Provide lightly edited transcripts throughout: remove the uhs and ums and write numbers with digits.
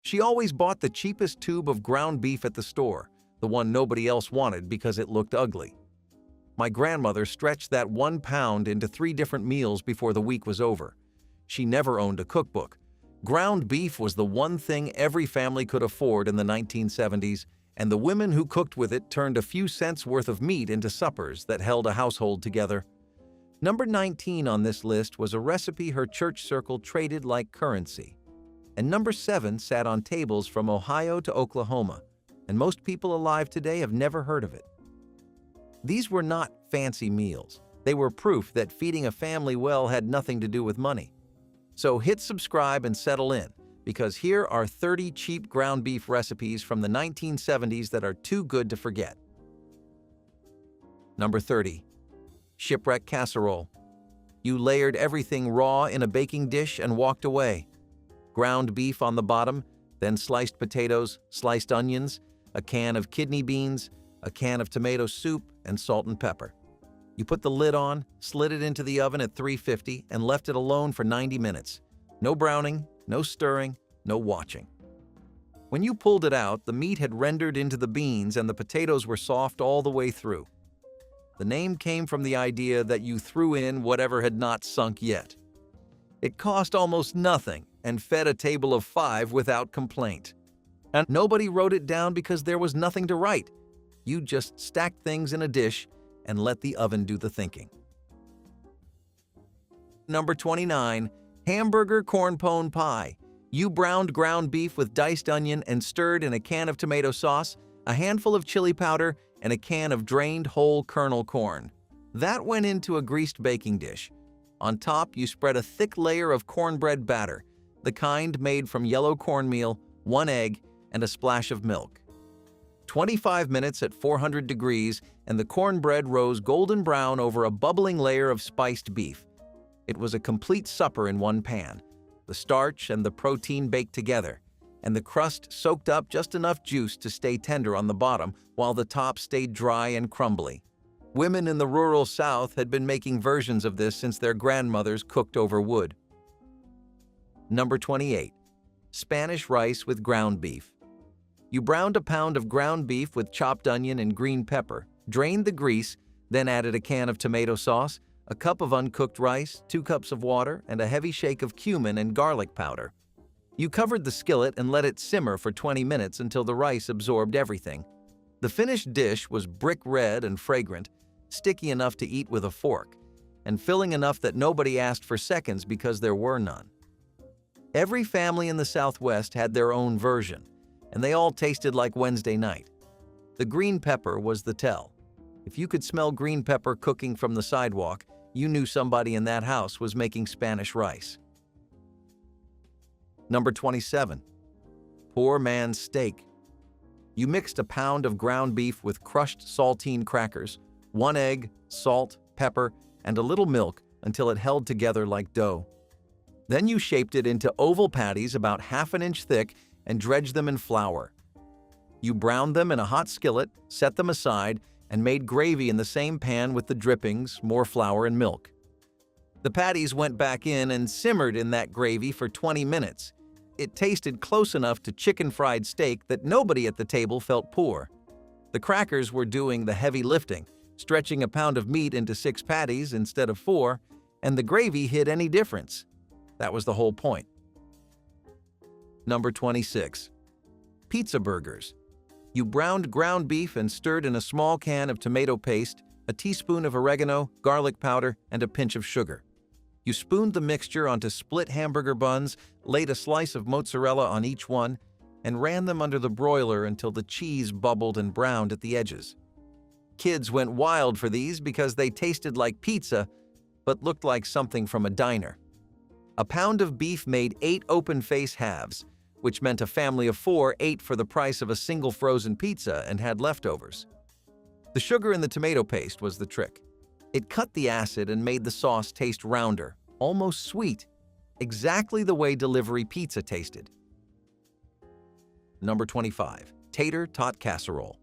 She always bought the cheapest tube of ground beef at the store, the one nobody else wanted because it looked ugly. My grandmother stretched that 1 pound into 3 different meals before the week was over. She never owned a cookbook. Ground beef was the one thing every family could afford in the 1970s, and the women who cooked with it turned a few cents worth of meat into suppers that held a household together. Number 19 on this list was a recipe her church circle traded like currency. And number 7 sat on tables from Ohio to Oklahoma, and most people alive today have never heard of it. These were not fancy meals. They were proof that feeding a family well had nothing to do with money. So hit subscribe and settle in, because here are 30 cheap ground beef recipes from the 1970s that are too good to forget. Number 30. Shipwreck casserole. You layered everything raw in a baking dish and walked away. Ground beef on the bottom, then sliced potatoes, sliced onions, a can of kidney beans, a can of tomato soup, and salt and pepper. You put the lid on, slid it into the oven at 350, and left it alone for 90 minutes. No browning, no stirring, no watching. When you pulled it out, the meat had rendered into the beans and the potatoes were soft all the way through. The name came from the idea that you threw in whatever had not sunk yet. It cost almost nothing and fed a table of 5 without complaint. And nobody wrote it down because there was nothing to write. You just stacked things in a dish and let the oven do the thinking. Number 29. Hamburger corn pone pie. You browned ground beef with diced onion and stirred in a can of tomato sauce, a handful of chili powder, and a can of drained whole kernel corn. That went into a greased baking dish. On top, you spread a thick layer of cornbread batter, the kind made from yellow cornmeal, 1 egg, and a splash of milk. 25 minutes at 400 degrees, and the cornbread rose golden brown over a bubbling layer of spiced beef. It was a complete supper in one pan. The starch and the protein baked together, and the crust soaked up just enough juice to stay tender on the bottom while the top stayed dry and crumbly. Women in the rural South had been making versions of this since their grandmothers cooked over wood. Number 28. Spanish rice with ground beef. You browned a pound of ground beef with chopped onion and green pepper, drained the grease, then added a can of tomato sauce, a cup of uncooked rice, 2 cups of water, and a heavy shake of cumin and garlic powder. You covered the skillet and let it simmer for 20 minutes until the rice absorbed everything. The finished dish was brick red and fragrant, sticky enough to eat with a fork, and filling enough that nobody asked for seconds because there were none. Every family in the Southwest had their own version, and they all tasted like Wednesday night. The green pepper was the tell. If you could smell green pepper cooking from the sidewalk, you knew somebody in that house was making Spanish rice. Number 27. Poor man's steak. You mixed a pound of ground beef with crushed saltine crackers, 1 egg, salt, pepper, and a little milk until it held together like dough. Then you shaped it into oval patties about 1/2 inch thick and dredged them in flour. You browned them in a hot skillet, set them aside, and made gravy in the same pan with the drippings, more flour, and milk. The patties went back in and simmered in that gravy for 20 minutes. It tasted close enough to chicken fried steak that nobody at the table felt poor. The crackers were doing the heavy lifting, stretching a pound of meat into 6 patties instead of 4, and the gravy hid any difference. That was the whole point. Number 26. Pizza burgers. You browned ground beef and stirred in a small can of tomato paste, a teaspoon of oregano, garlic powder, and a pinch of sugar. You spooned the mixture onto split hamburger buns, laid a slice of mozzarella on each one, and ran them under the broiler until the cheese bubbled and browned at the edges. Kids went wild for these because they tasted like pizza, but looked like something from a diner. A pound of beef made 8 open-face halves, which meant a family of 4 ate for the price of a single frozen pizza and had leftovers. The sugar in the tomato paste was the trick. It cut the acid and made the sauce taste rounder, almost sweet, exactly the way delivery pizza tasted. Number 25. Tater tot casserole.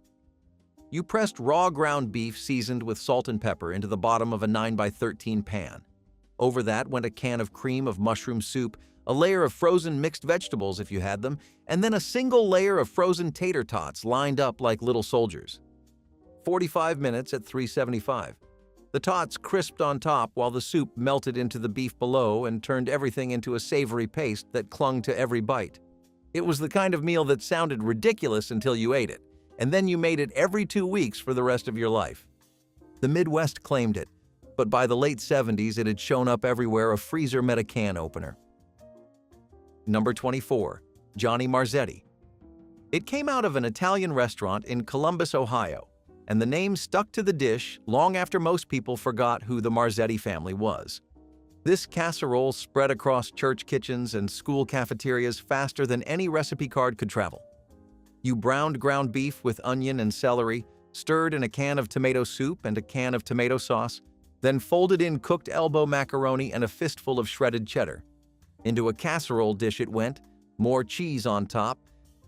You pressed raw ground beef seasoned with salt and pepper into the bottom of a 9x13 pan. Over that went a can of cream of mushroom soup, a layer of frozen mixed vegetables if you had them, and then a single layer of frozen tater tots lined up like little soldiers. 45 minutes at 375. The tots crisped on top while the soup melted into the beef below and turned everything into a savory paste that clung to every bite. It was the kind of meal that sounded ridiculous until you ate it, and then you made it every 2 weeks for the rest of your life. The Midwest claimed it, but by the late 70s it had shown up everywhere a freezer met a can opener. Number 24. Johnny Marzetti. It came out of an Italian restaurant in Columbus, Ohio, and the name stuck to the dish long after most people forgot who the Marzetti family was. This casserole spread across church kitchens and school cafeterias faster than any recipe card could travel. You browned ground beef with onion and celery, stirred in a can of tomato soup and a can of tomato sauce, then folded in cooked elbow macaroni and a fistful of shredded cheddar. Into a casserole dish it went, more cheese on top,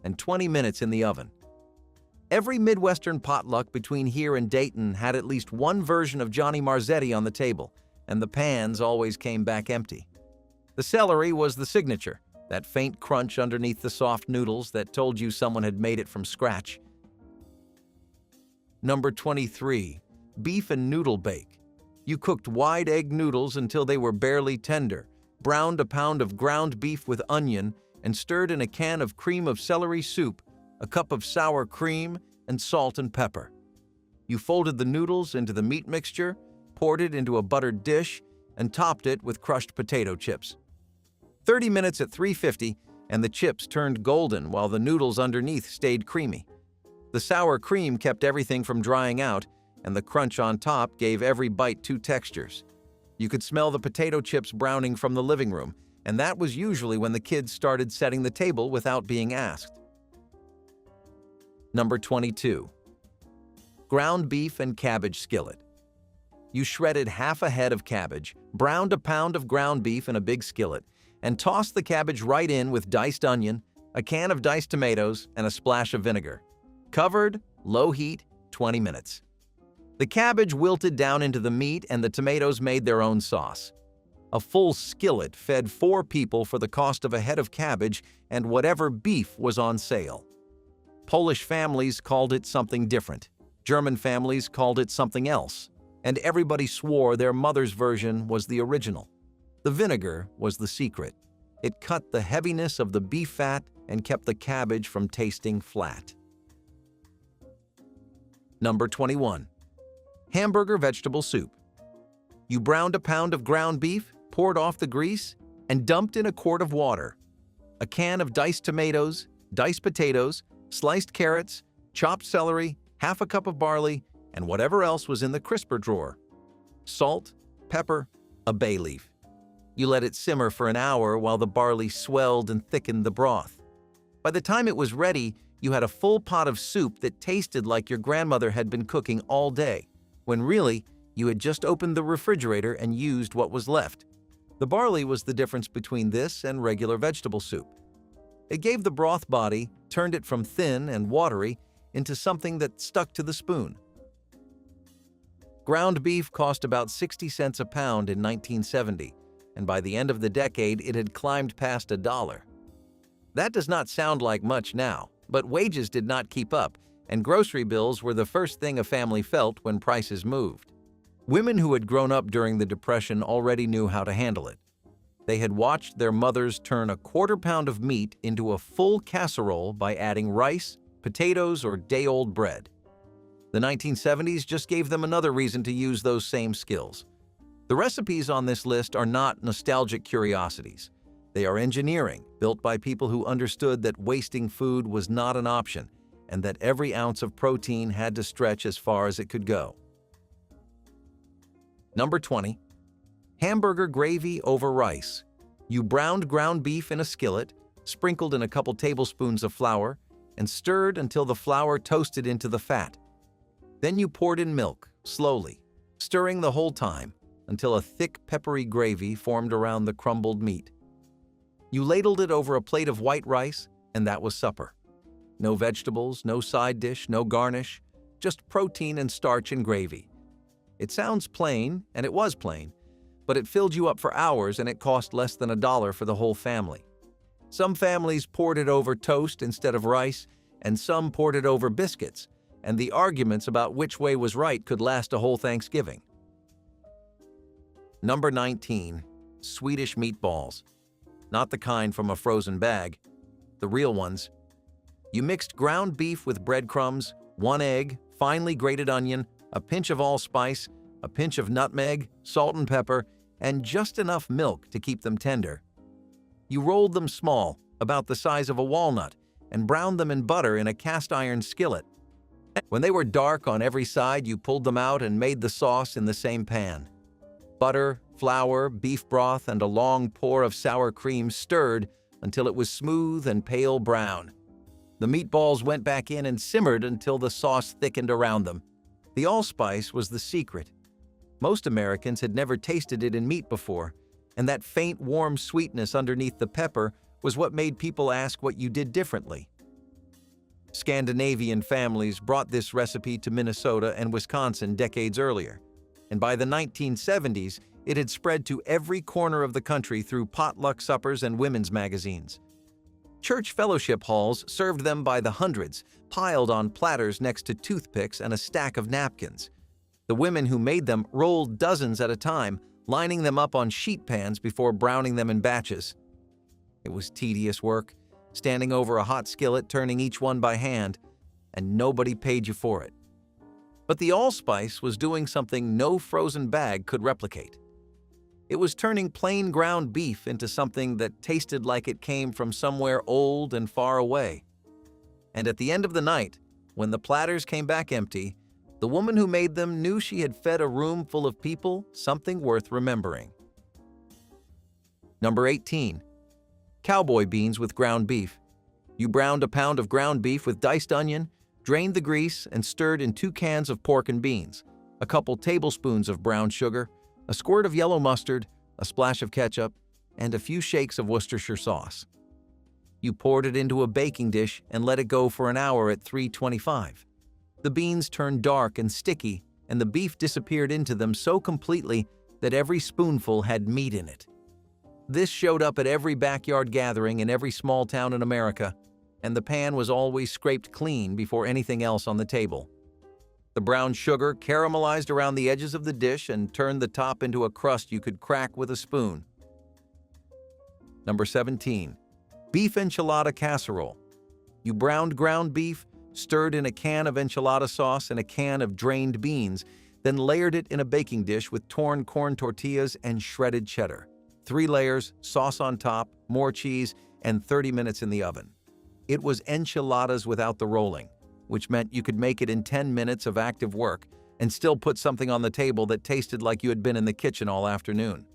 and 20 minutes in the oven. Every Midwestern potluck between here and Dayton had at least one version of Johnny Marzetti on the table, and the pans always came back empty. The celery was the signature, that faint crunch underneath the soft noodles that told you someone had made it from scratch. Number 23. Beef and noodle bake. You cooked wide egg noodles until they were barely tender, browned a pound of ground beef with onion, and stirred in a can of cream of celery soup, a cup of sour cream, and salt and pepper. You folded the noodles into the meat mixture, poured it into a buttered dish, and topped it with crushed potato chips. 30 minutes at 350, and the chips turned golden while the noodles underneath stayed creamy. The sour cream kept everything from drying out, and the crunch on top gave every bite 2 textures. You could smell the potato chips browning from the living room, and that was usually when the kids started setting the table without being asked. Number 22. Ground beef and cabbage skillet. You shredded half a head of cabbage, browned a pound of ground beef in a big skillet, and tossed the cabbage right in with diced onion, a can of diced tomatoes, and a splash of vinegar. Covered, low heat, 20 minutes. The cabbage wilted down into the meat and the tomatoes made their own sauce. A full skillet fed 4 people for the cost of a head of cabbage and whatever beef was on sale. Polish families called it something different. German families called it something else. And everybody swore their mother's version was the original. The vinegar was the secret. It cut the heaviness of the beef fat and kept the cabbage from tasting flat. Number 21. Hamburger vegetable soup. You browned a pound of ground beef, poured off the grease, and dumped in a quart of water. A can of diced tomatoes, diced potatoes, sliced carrots, chopped celery, half a cup of barley, and whatever else was in the crisper drawer. Salt, pepper, a bay leaf. You let it simmer for an hour while the barley swelled and thickened the broth. By the time it was ready, you had a full pot of soup that tasted like your grandmother had been cooking all day, when really, you had just opened the refrigerator and used what was left. The barley was the difference between this and regular vegetable soup. It gave the broth body, turned it from thin and watery into something that stuck to the spoon. Ground beef cost about 60 cents a pound in 1970, and by the end of the decade it had climbed past $1. That does not sound like much now, but wages did not keep up, and grocery bills were the first thing a family felt when prices moved. Women who had grown up during the Depression already knew how to handle it. They had watched their mothers turn a quarter pound of meat into a full casserole by adding rice, potatoes, or day-old bread. The 1970s just gave them another reason to use those same skills. The recipes on this list are not nostalgic curiosities. They are engineering, built by people who understood that wasting food was not an option and that every ounce of protein had to stretch as far as it could go. Number 20. Hamburger gravy over rice. You browned ground beef in a skillet, sprinkled in a couple tablespoons of flour, and stirred until the flour toasted into the fat. Then you poured in milk, slowly, stirring the whole time until a thick, peppery gravy formed around the crumbled meat. You ladled it over a plate of white rice, and that was supper. No vegetables, no side dish, no garnish, just protein and starch and gravy. It sounds plain, and it was plain, but it filled you up for hours and it cost less than $1 for the whole family. Some families poured it over toast instead of rice, and some poured it over biscuits, and the arguments about which way was right could last a whole Thanksgiving. Number 19. Swedish meatballs. Not the kind from a frozen bag, the real ones. You mixed ground beef with breadcrumbs, 1 egg, finely grated onion, a pinch of allspice, a pinch of nutmeg, salt and pepper, and just enough milk to keep them tender. You rolled them small, about the size of a walnut, and browned them in butter in a cast-iron skillet. When they were dark on every side, you pulled them out and made the sauce in the same pan. Butter, flour, beef broth, and a long pour of sour cream stirred until it was smooth and pale brown. The meatballs went back in and simmered until the sauce thickened around them. The allspice was the secret. Most Americans had never tasted it in meat before, and that faint, warm sweetness underneath the pepper was what made people ask what you did differently. Scandinavian families brought this recipe to Minnesota and Wisconsin decades earlier, and by the 1970s, it had spread to every corner of the country through potluck suppers and women's magazines. Church fellowship halls served them by the hundreds, piled on platters next to toothpicks and a stack of napkins. The women who made them rolled dozens at a time, lining them up on sheet pans before browning them in batches. It was tedious work, standing over a hot skillet turning each one by hand, and nobody paid you for it. But the allspice was doing something no frozen bag could replicate. It was turning plain ground beef into something that tasted like it came from somewhere old and far away. And at the end of the night, when the platters came back empty, the woman who made them knew she had fed a room full of people something worth remembering. Number 18. Cowboy beans with ground beef. You browned a pound of ground beef with diced onion, drained the grease, and stirred in 2 cans of pork and beans, a couple tablespoons of brown sugar, a squirt of yellow mustard, a splash of ketchup, and a few shakes of Worcestershire sauce. You poured it into a baking dish and let it go for an hour at 325. The beans turned dark and sticky, and the beef disappeared into them so completely that every spoonful had meat in it. This showed up at every backyard gathering in every small town in America, and the pan was always scraped clean before anything else on the table. The brown sugar caramelized around the edges of the dish and turned the top into a crust you could crack with a spoon. Number 17. Beef enchilada casserole. You browned ground beef, stirred in a can of enchilada sauce and a can of drained beans, then layered it in a baking dish with torn corn tortillas and shredded cheddar. 3 layers, sauce on top, more cheese, and 30 minutes in the oven. It was enchiladas without the rolling, which meant you could make it in 10 minutes of active work and still put something on the table that tasted like you had been in the kitchen all afternoon.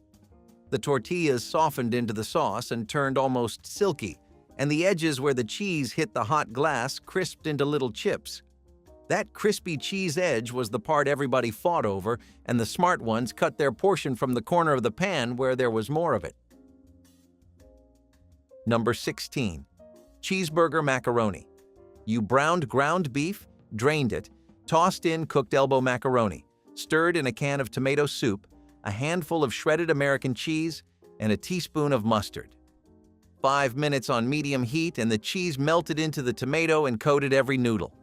The tortillas softened into the sauce and turned almost silky, and the edges where the cheese hit the hot glass crisped into little chips. That crispy cheese edge was the part everybody fought over, and the smart ones cut their portion from the corner of the pan where there was more of it. Number 16. Cheeseburger macaroni. You browned ground beef, drained it, tossed in cooked elbow macaroni, stirred in a can of tomato soup, a handful of shredded American cheese, and a teaspoon of mustard. 5 minutes on medium heat and the cheese melted into the tomato and coated every noodle.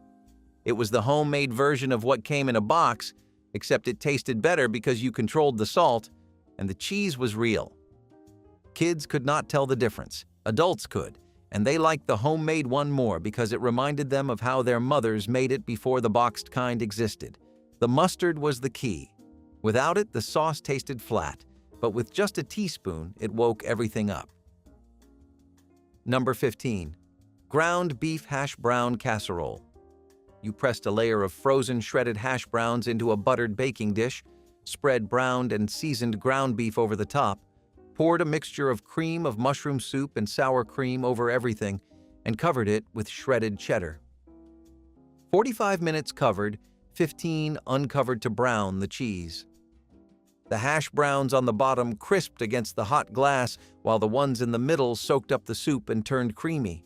It was the homemade version of what came in a box, except it tasted better because you controlled the salt, and the cheese was real. Kids could not tell the difference. Adults could, and they liked the homemade one more because it reminded them of how their mothers made it before the boxed kind existed. The mustard was the key. Without it, the sauce tasted flat, but with just a teaspoon, it woke everything up. Number 15. Ground beef hash brown casserole. You pressed a layer of frozen shredded hash browns into a buttered baking dish, spread browned and seasoned ground beef over the top, poured a mixture of cream of mushroom soup and sour cream over everything, and covered it with shredded cheddar. 45 minutes covered, 15 uncovered to brown the cheese. The hash browns on the bottom crisped against the hot glass, while the ones in the middle soaked up the soup and turned creamy.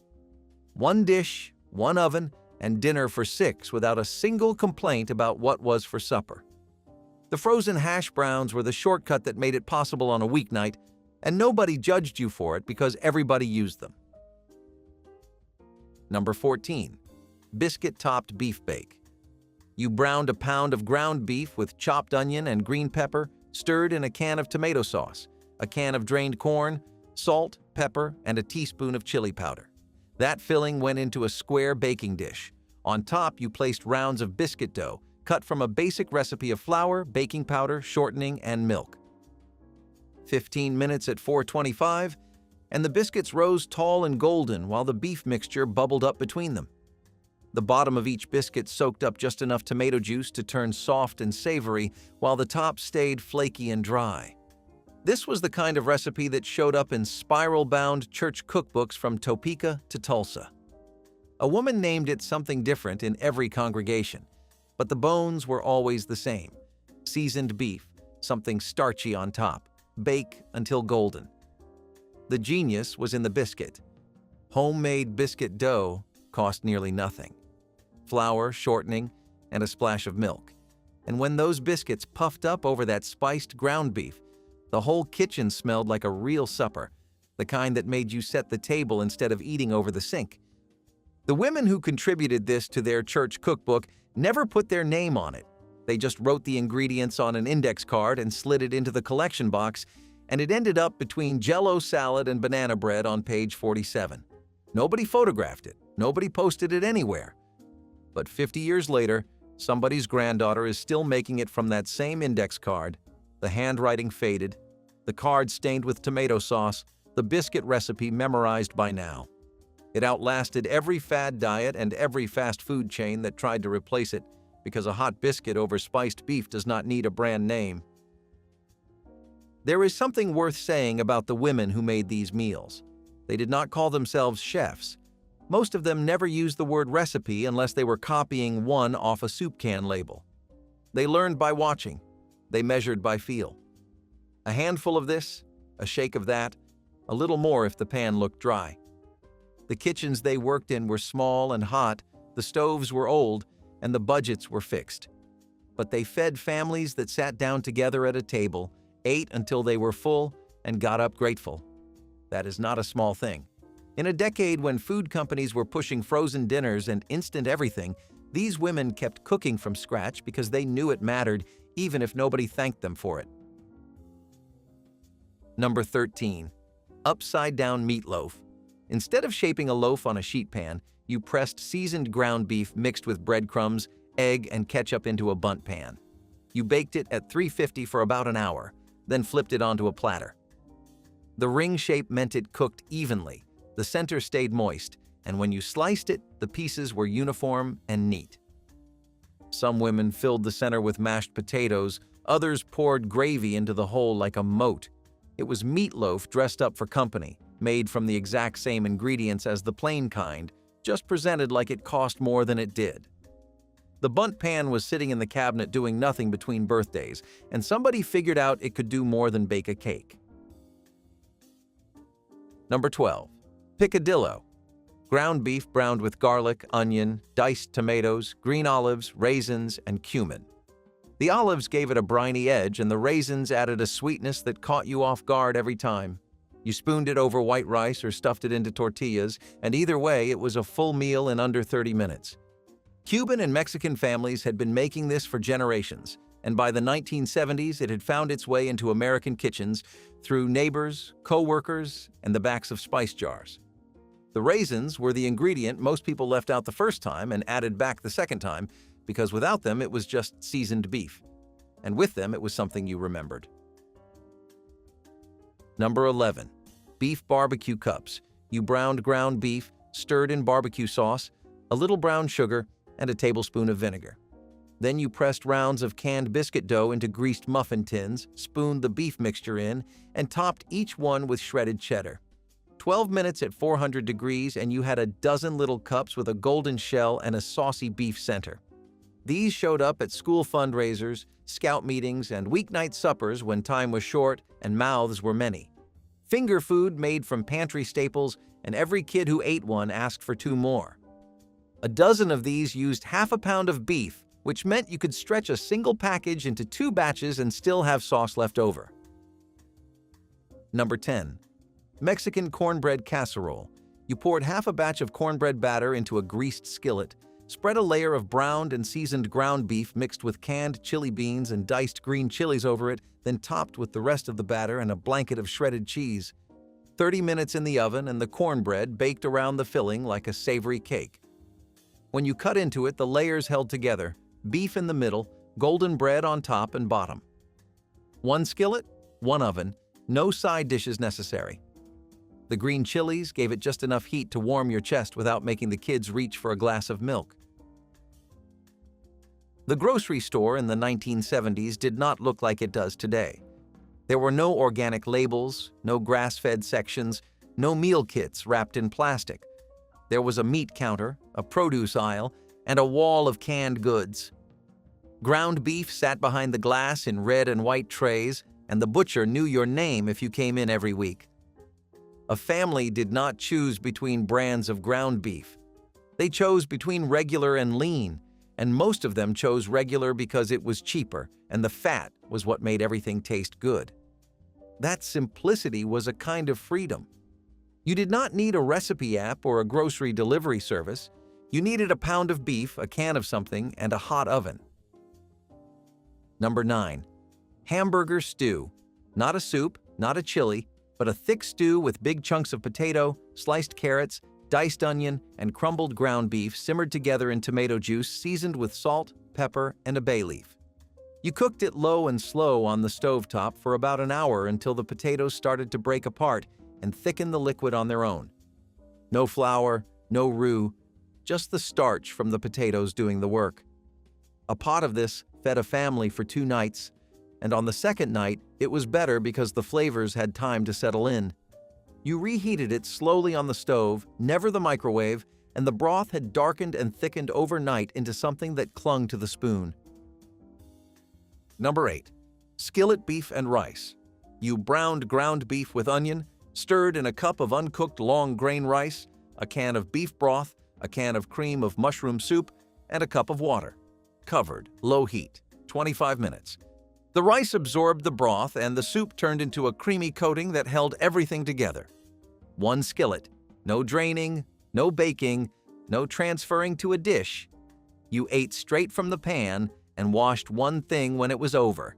1 dish, 1 oven, and dinner for 6 without a single complaint about what was for supper. The frozen hash browns were the shortcut that made it possible on a weeknight, and nobody judged you for it because everybody used them. Number 14. Biscuit-topped beef bake. You browned a pound of ground beef with chopped onion and green pepper, stirred in a can of tomato sauce, a can of drained corn, salt, pepper, and a teaspoon of chili powder. That filling went into a square baking dish. On top, you placed rounds of biscuit dough, cut from a basic recipe of flour, baking powder, shortening, and milk. 15 minutes at 425, and the biscuits rose tall and golden while the beef mixture bubbled up between them. The bottom of each biscuit soaked up just enough tomato juice to turn soft and savory, while the top stayed flaky and dry. This was the kind of recipe that showed up in spiral-bound church cookbooks from Topeka to Tulsa. A woman named it something different in every congregation, but the bones were always the same. Seasoned beef, something starchy on top, bake until golden. The genius was in the biscuit. Homemade biscuit dough cost nearly nothing. Flour, shortening, and a splash of milk. And when those biscuits puffed up over that spiced ground beef, the whole kitchen smelled like a real supper, the kind that made you set the table instead of eating over the sink. The women who contributed this to their church cookbook never put their name on it. They just wrote the ingredients on an index card and slid it into the collection box, and it ended up between Jell-O salad and banana bread on page 47. Nobody photographed it. Nobody posted it anywhere. But 50 years later, somebody's granddaughter is still making it from that same index card. The handwriting faded, the card stained with tomato sauce, the biscuit recipe memorized by now. It outlasted every fad diet and every fast food chain that tried to replace it, because a hot biscuit over spiced beef does not need a brand name. There is something worth saying about the women who made these meals. They did not call themselves chefs. Most of them never used the word recipe unless they were copying one off a soup can label. They learned by watching. They measured by feel. A handful of this, a shake of that, a little more if the pan looked dry. The kitchens they worked in were small and hot, the stoves were old, and the budgets were fixed. But they fed families that sat down together at a table, ate until they were full, and got up grateful. That is not a small thing. In a decade when food companies were pushing frozen dinners and instant everything, these women kept cooking from scratch because they knew it mattered, even if nobody thanked them for it. Number 13. Upside-down meatloaf. Instead of shaping a loaf on a sheet pan, you pressed seasoned ground beef mixed with breadcrumbs, egg, and ketchup into a bundt pan. You baked it at 350 for about an hour, then flipped it onto a platter. The ring shape meant it cooked evenly, the center stayed moist, and when you sliced it, the pieces were uniform and neat. Some women filled the center with mashed potatoes, others poured gravy into the hole like a moat. It was meatloaf dressed up for company, made from the exact same ingredients as the plain kind, just presented like it cost more than it did. The bundt pan was sitting in the cabinet doing nothing between birthdays, and somebody figured out it could do more than bake a cake. Number 12. Picadillo. Ground beef browned with garlic, onion, diced tomatoes, green olives, raisins, and cumin. The olives gave it a briny edge, and the raisins added a sweetness that caught you off guard every time. You spooned it over white rice or stuffed it into tortillas, and either way, it was a full meal in under 30 minutes. Cuban and Mexican families had been making this for generations, and by the 1970s, it had found its way into American kitchens through neighbors, co-workers, and the backs of spice jars. The raisins were the ingredient most people left out the first time and added back the second time, because without them, it was just seasoned beef. And with them, it was something you remembered. Number 11. Beef barbecue cups. You browned ground beef, stirred in barbecue sauce, a little brown sugar, and a tablespoon of vinegar. Then you pressed rounds of canned biscuit dough into greased muffin tins, spooned the beef mixture in, and topped each one with shredded cheddar. 12 minutes at 400 degrees and you had a dozen little cups with a golden shell and a saucy beef center. These showed up at school fundraisers, scout meetings, and weeknight suppers when time was short and mouths were many. Finger food made from pantry staples, and every kid who ate one asked for two more. A dozen of these used half a pound of beef, which meant you could stretch a single package into 2 batches and still have sauce left over. Number 10. Mexican cornbread casserole. You poured half a batch of cornbread batter into a greased skillet, spread a layer of browned and seasoned ground beef mixed with canned chili beans and diced green chilies over it, then topped with the rest of the batter and a blanket of shredded cheese. 30 minutes in the oven and the cornbread baked around the filling like a savory cake. When you cut into it, the layers held together, beef in the middle, golden bread on top and bottom. 1 skillet, 1 oven, no side dishes necessary. The green chilies gave it just enough heat to warm your chest without making the kids reach for a glass of milk. The grocery store in the 1970s did not look like it does today. There were no organic labels, no grass-fed sections, no meal kits wrapped in plastic. There was a meat counter, a produce aisle, and a wall of canned goods. Ground beef sat behind the glass in red and white trays, and the butcher knew your name if you came in every week. A family did not choose between brands of ground beef. They chose between regular and lean, and most of them chose regular because it was cheaper, and the fat was what made everything taste good. That simplicity was a kind of freedom. You did not need a recipe app or a grocery delivery service. You needed a pound of beef, a can of something, and a hot oven. Number 9. Hamburger stew. Not a soup, not a chili, but a thick stew with big chunks of potato, sliced carrots, diced onion, and crumbled ground beef simmered together in tomato juice seasoned with salt, pepper, and a bay leaf. You cooked it low and slow on the stovetop for about an hour until the potatoes started to break apart and thicken the liquid on their own. No flour, no roux, just the starch from the potatoes doing the work. A pot of this fed a family for 2 nights, and on the second night, it was better because the flavors had time to settle in. You reheated it slowly on the stove, never the microwave, and the broth had darkened and thickened overnight into something that clung to the spoon. Number 8. Skillet beef and rice. You browned ground beef with onion, stirred in a cup of uncooked long grain rice, a can of beef broth, a can of cream of mushroom soup, and a cup of water. Covered, low heat, 25 minutes. The rice absorbed the broth and the soup turned into a creamy coating that held everything together. 1 skillet, no draining, no baking, no transferring to a dish. You ate straight from the pan and washed one thing when it was over.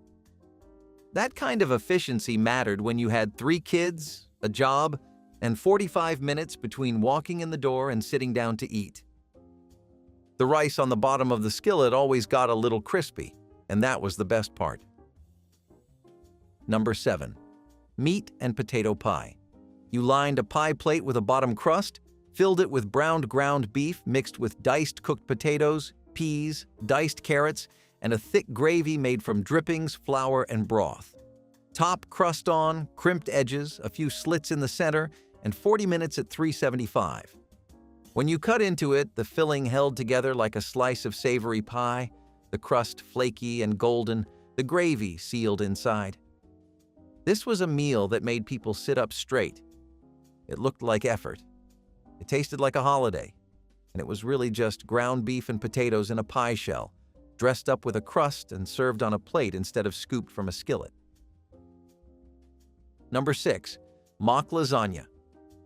That kind of efficiency mattered when you had 3 kids, a job, and 45 minutes between walking in the door and sitting down to eat. The rice on the bottom of the skillet always got a little crispy, and that was the best part. Number 7. Meat and potato pie. You lined a pie plate with a bottom crust, filled it with browned ground beef mixed with diced cooked potatoes, peas, diced carrots, and a thick gravy made from drippings, flour, and broth. Top crust on, crimped edges, a few slits in the center, and 40 minutes at 375. When you cut into it, the filling held together like a slice of savory pie, the crust flaky and golden, the gravy sealed inside. This was a meal that made people sit up straight. It looked like effort. It tasted like a holiday, and it was really just ground beef and potatoes in a pie shell, dressed up with a crust and served on a plate instead of scooped from a skillet. Number 6. Mock lasagna.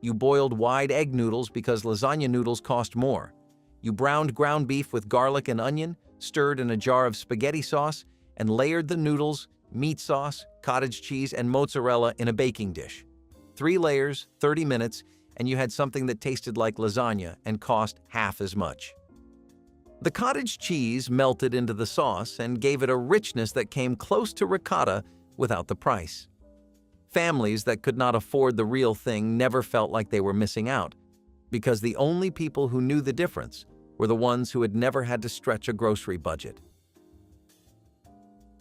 You boiled wide egg noodles because lasagna noodles cost more. You browned ground beef with garlic and onion, stirred in a jar of spaghetti sauce, and layered the noodles, meat sauce, cottage cheese, and mozzarella in a baking dish. 3 layers, 30 minutes, and you had something that tasted like lasagna and cost half as much. The cottage cheese melted into the sauce and gave it a richness that came close to ricotta without the price. Families that could not afford the real thing never felt like they were missing out, because the only people who knew the difference were the ones who had never had to stretch a grocery budget.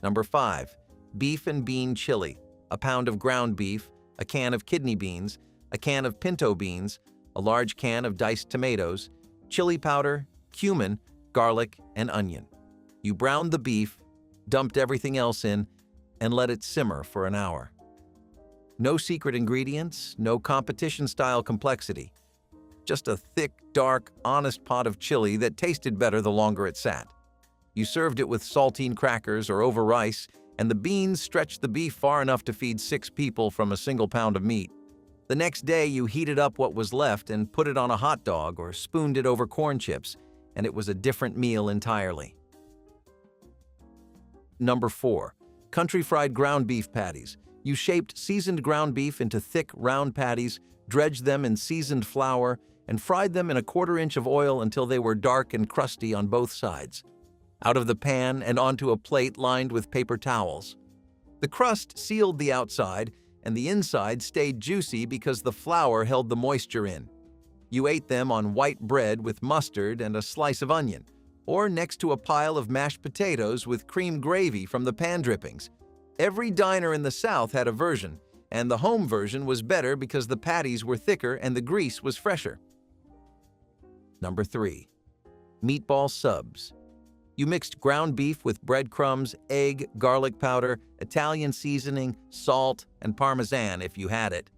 Number 5. Beef and bean chili. A pound of ground beef, a can of kidney beans, a can of pinto beans, a large can of diced tomatoes, chili powder, cumin, garlic, and onion. You browned the beef, dumped everything else in, and let it simmer for an hour. No secret ingredients, no competition-style complexity. Just a thick, dark, honest pot of chili that tasted better the longer it sat. You served it with saltine crackers or over rice, and the beans stretched the beef far enough to feed 6 people from a single pound of meat. The next day, you heated up what was left and put it on a hot dog or spooned it over corn chips, and it was a different meal entirely. Number 4. Country fried ground beef patties. You shaped seasoned ground beef into thick, round patties, dredged them in seasoned flour, and fried them in a 1/4 inch of oil until they were dark and crusty on both sides. Out of the pan and onto a plate lined with paper towels. The crust sealed the outside, and the inside stayed juicy because the flour held the moisture in. You ate them on white bread with mustard and a slice of onion, or next to a pile of mashed potatoes with cream gravy from the pan drippings. Every diner in the South had a version, and the home version was better because the patties were thicker and the grease was fresher. Number 3. Meatball subs. You mixed ground beef with breadcrumbs, egg, garlic powder, Italian seasoning, salt, and Parmesan if you had it.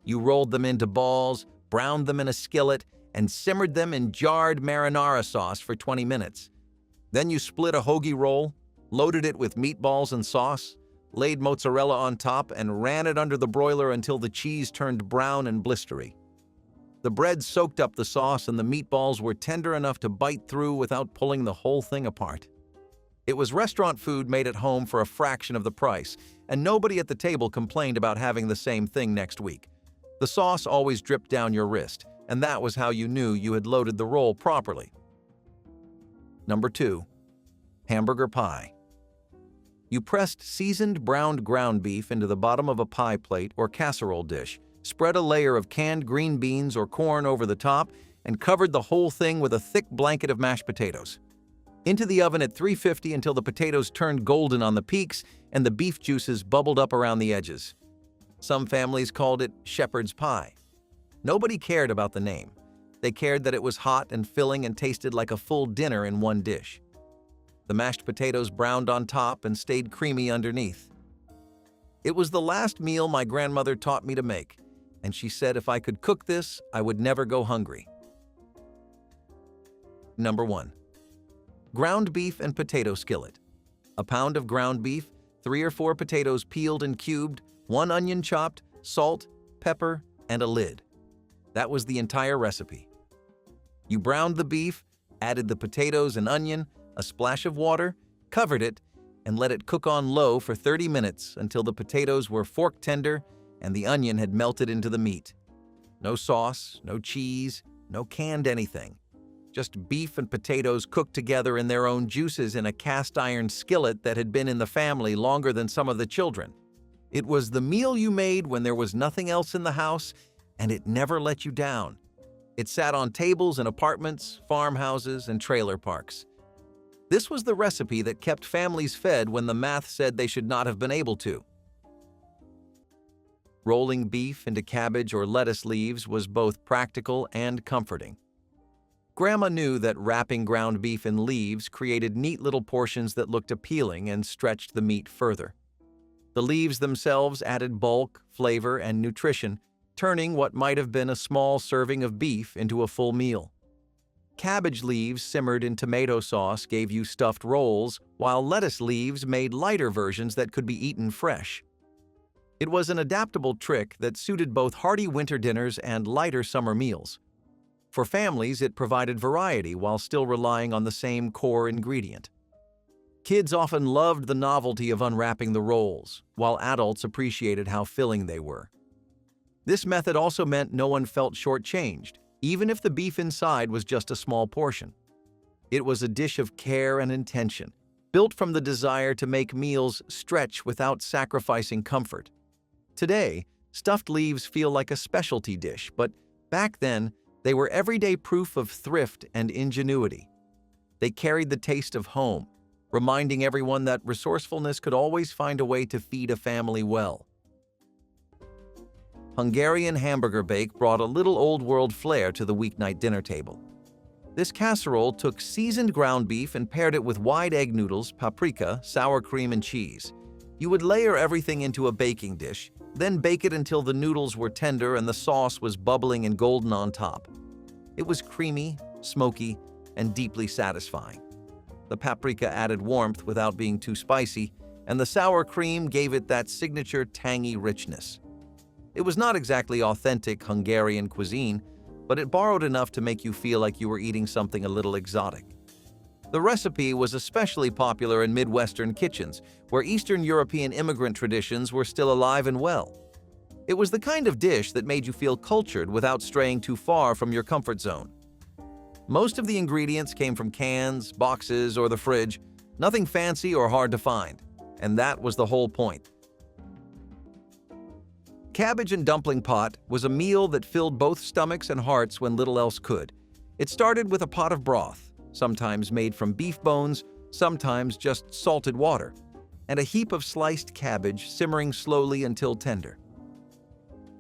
You rolled them into balls, browned them in a skillet, and simmered them in jarred marinara sauce for 20 minutes. Then you split a hoagie roll, loaded it with meatballs and sauce, laid mozzarella on top, and ran it under the broiler until the cheese turned brown and blistery. The bread soaked up the sauce and the meatballs were tender enough to bite through without pulling the whole thing apart. It was restaurant food made at home for a fraction of the price, and nobody at the table complained about having the same thing next week. The sauce always dripped down your wrist, and that was how you knew you had loaded the roll properly. Number 2. Hamburger pie. You pressed seasoned browned ground beef into the bottom of a pie plate or casserole dish, spread a layer of canned green beans or corn over the top, and covered the whole thing with a thick blanket of mashed potatoes. Into the oven at 350 until the potatoes turned golden on the peaks and the beef juices bubbled up around the edges. Some families called it shepherd's pie. Nobody cared about the name. They cared that it was hot and filling and tasted like a full dinner in one dish. The mashed potatoes browned on top and stayed creamy underneath. It was the last meal my grandmother taught me to make, and she said if I could cook this, I would never go hungry. Number 1. Ground beef and potato skillet. A pound of ground beef, 3 or 4 potatoes peeled and cubed, 1 onion chopped, salt, pepper, and a lid. That was the entire recipe. You browned the beef, added the potatoes and onion, a splash of water, covered it, and let it cook on low for 30 minutes until the potatoes were fork tender and the onion had melted into the meat. No sauce, no cheese, no canned anything. Just beef and potatoes cooked together in their own juices in a cast iron skillet that had been in the family longer than some of the children. It was the meal you made when there was nothing else in the house, and it never let you down. It sat on tables in apartments, farmhouses, and trailer parks. This was the recipe that kept families fed when the math said they should not have been able to. Rolling beef into cabbage or lettuce leaves was both practical and comforting. Grandma knew that wrapping ground beef in leaves created neat little portions that looked appealing and stretched the meat further. The leaves themselves added bulk, flavor, and nutrition, turning what might have been a small serving of beef into a full meal. Cabbage leaves simmered in tomato sauce gave you stuffed rolls, while lettuce leaves made lighter versions that could be eaten fresh. It was an adaptable trick that suited both hearty winter dinners and lighter summer meals. For families, it provided variety while still relying on the same core ingredient. Kids often loved the novelty of unwrapping the rolls, while adults appreciated how filling they were. This method also meant no one felt shortchanged, even if the beef inside was just a small portion. It was a dish of care and intention, built from the desire to make meals stretch without sacrificing comfort. Today, stuffed leaves feel like a specialty dish, but back then, they were everyday proof of thrift and ingenuity. They carried the taste of home, reminding everyone that resourcefulness could always find a way to feed a family well. Hungarian hamburger bake brought a little old-world flair to the weeknight dinner table. This casserole took seasoned ground beef and paired it with wide egg noodles, paprika, sour cream, and cheese. You would layer everything into a baking dish, then bake it until the noodles were tender and the sauce was bubbling and golden on top. It was creamy, smoky, and deeply satisfying. The paprika added warmth without being too spicy, and the sour cream gave it that signature tangy richness. It was not exactly authentic Hungarian cuisine, but it borrowed enough to make you feel like you were eating something a little exotic. The recipe was especially popular in Midwestern kitchens, where Eastern European immigrant traditions were still alive and well. It was the kind of dish that made you feel cultured without straying too far from your comfort zone. Most of the ingredients came from cans, boxes, or the fridge, nothing fancy or hard to find, and that was the whole point. Cabbage and dumpling pot was a meal that filled both stomachs and hearts when little else could. It started with a pot of broth, sometimes made from beef bones, sometimes just salted water, and a heap of sliced cabbage simmering slowly until tender.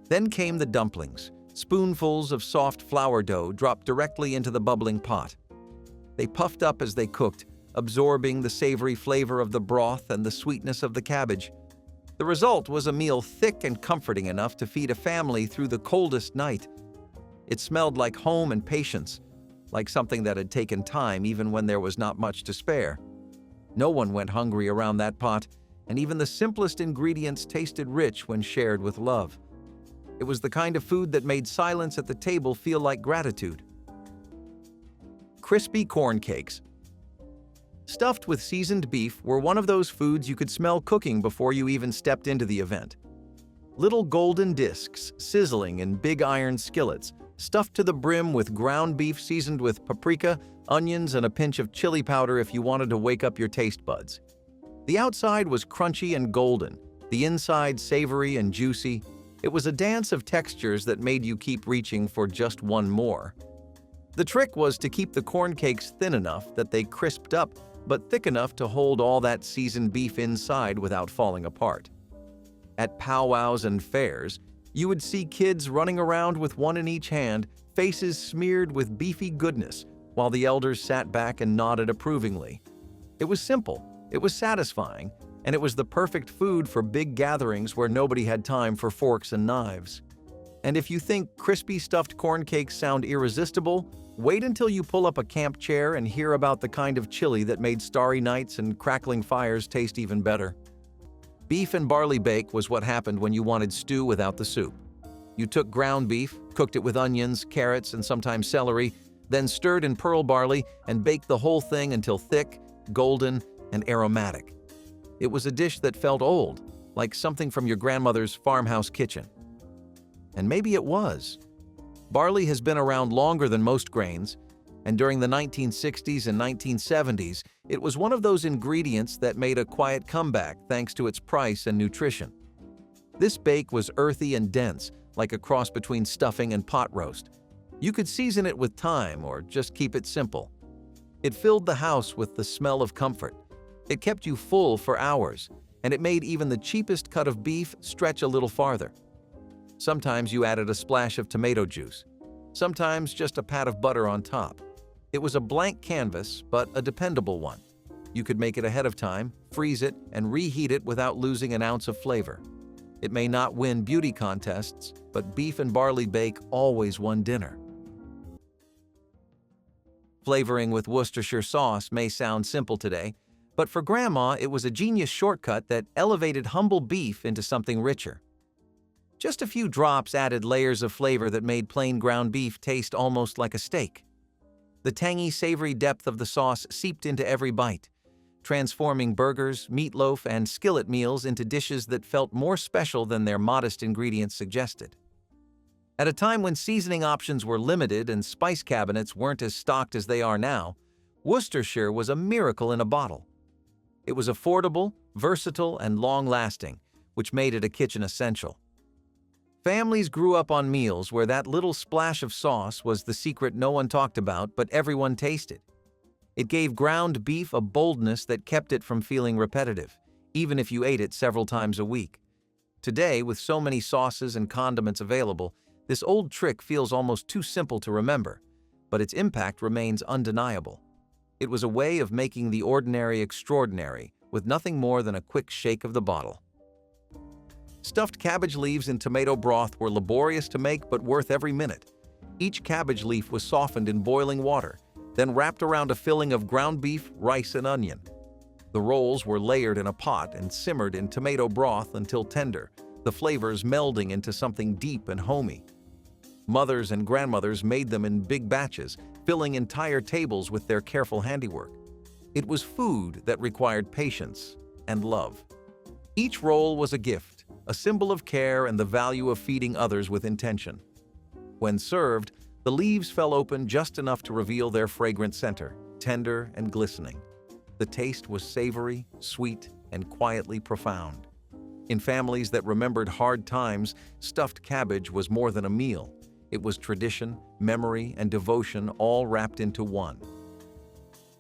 Then came the dumplings, spoonfuls of soft flour dough dropped directly into the bubbling pot. They puffed up as they cooked, absorbing the savory flavor of the broth and the sweetness of the cabbage. The result was a meal thick and comforting enough to feed a family through the coldest night. It smelled like home and patience, like something that had taken time even when there was not much to spare. No one went hungry around that pot, and even the simplest ingredients tasted rich when shared with love. It was the kind of food that made silence at the table feel like gratitude. Crispy corn cakes. Stuffed with seasoned beef were one of those foods you could smell cooking before you even stepped into the event. Little golden discs sizzling in big iron skillets, stuffed to the brim with ground beef seasoned with paprika, onions, and a pinch of chili powder if you wanted to wake up your taste buds. The outside was crunchy and golden, the inside savory and juicy. It was a dance of textures that made you keep reaching for just one more. The trick was to keep the corn cakes thin enough that they crisped up, but thick enough to hold all that seasoned beef inside without falling apart. At powwows and fairs, you would see kids running around with one in each hand, faces smeared with beefy goodness, while the elders sat back and nodded approvingly. It was simple, it was satisfying, and it was the perfect food for big gatherings where nobody had time for forks and knives. And if you think crispy stuffed corn cakes sound irresistible, wait until you pull up a camp chair and hear about the kind of chili that made starry nights and crackling fires taste even better. Beef and barley bake was what happened when you wanted stew without the soup. You took ground beef, cooked it with onions, carrots, and sometimes celery, then stirred in pearl barley and baked the whole thing until thick, golden, and aromatic. It was a dish that felt old, like something from your grandmother's farmhouse kitchen. And maybe it was. Barley has been around longer than most grains, and during the 1960s and 1970s, it was one of those ingredients that made a quiet comeback thanks to its price and nutrition. This bake was earthy and dense, like a cross between stuffing and pot roast. You could season it with thyme or just keep it simple. It filled the house with the smell of comfort. It kept you full for hours, and it made even the cheapest cut of beef stretch a little farther. Sometimes you added a splash of tomato juice, sometimes just a pat of butter on top. It was a blank canvas, but a dependable one. You could make it ahead of time, freeze it, and reheat it without losing an ounce of flavor. It may not win beauty contests, but beef and barley bake always won dinner. Flavoring with Worcestershire sauce may sound simple today, but for Grandma it was a genius shortcut that elevated humble beef into something richer. Just a few drops added layers of flavor that made plain ground beef taste almost like a steak. The tangy, savory depth of the sauce seeped into every bite, transforming burgers, meatloaf, and skillet meals into dishes that felt more special than their modest ingredients suggested. At a time when seasoning options were limited and spice cabinets weren't as stocked as they are now, Worcestershire was a miracle in a bottle. It was affordable, versatile, and long-lasting, which made it a kitchen essential. Families grew up on meals where that little splash of sauce was the secret no one talked about but everyone tasted. It gave ground beef a boldness that kept it from feeling repetitive, even if you ate it several times a week. Today, with so many sauces and condiments available, this old trick feels almost too simple to remember, but its impact remains undeniable. It was a way of making the ordinary extraordinary, with nothing more than a quick shake of the bottle. Stuffed cabbage leaves in tomato broth were laborious to make but worth every minute. Each cabbage leaf was softened in boiling water, then wrapped around a filling of ground beef, rice, and onion. The rolls were layered in a pot and simmered in tomato broth until tender, the flavors melding into something deep and homey. Mothers and grandmothers made them in big batches, filling entire tables with their careful handiwork. It was food that required patience and love. Each roll was a gift, a symbol of care and the value of feeding others with intention. When served, the leaves fell open just enough to reveal their fragrant center, tender and glistening. The taste was savory, sweet, and quietly profound. In families that remembered hard times, stuffed cabbage was more than a meal. It was tradition, memory, and devotion all wrapped into one.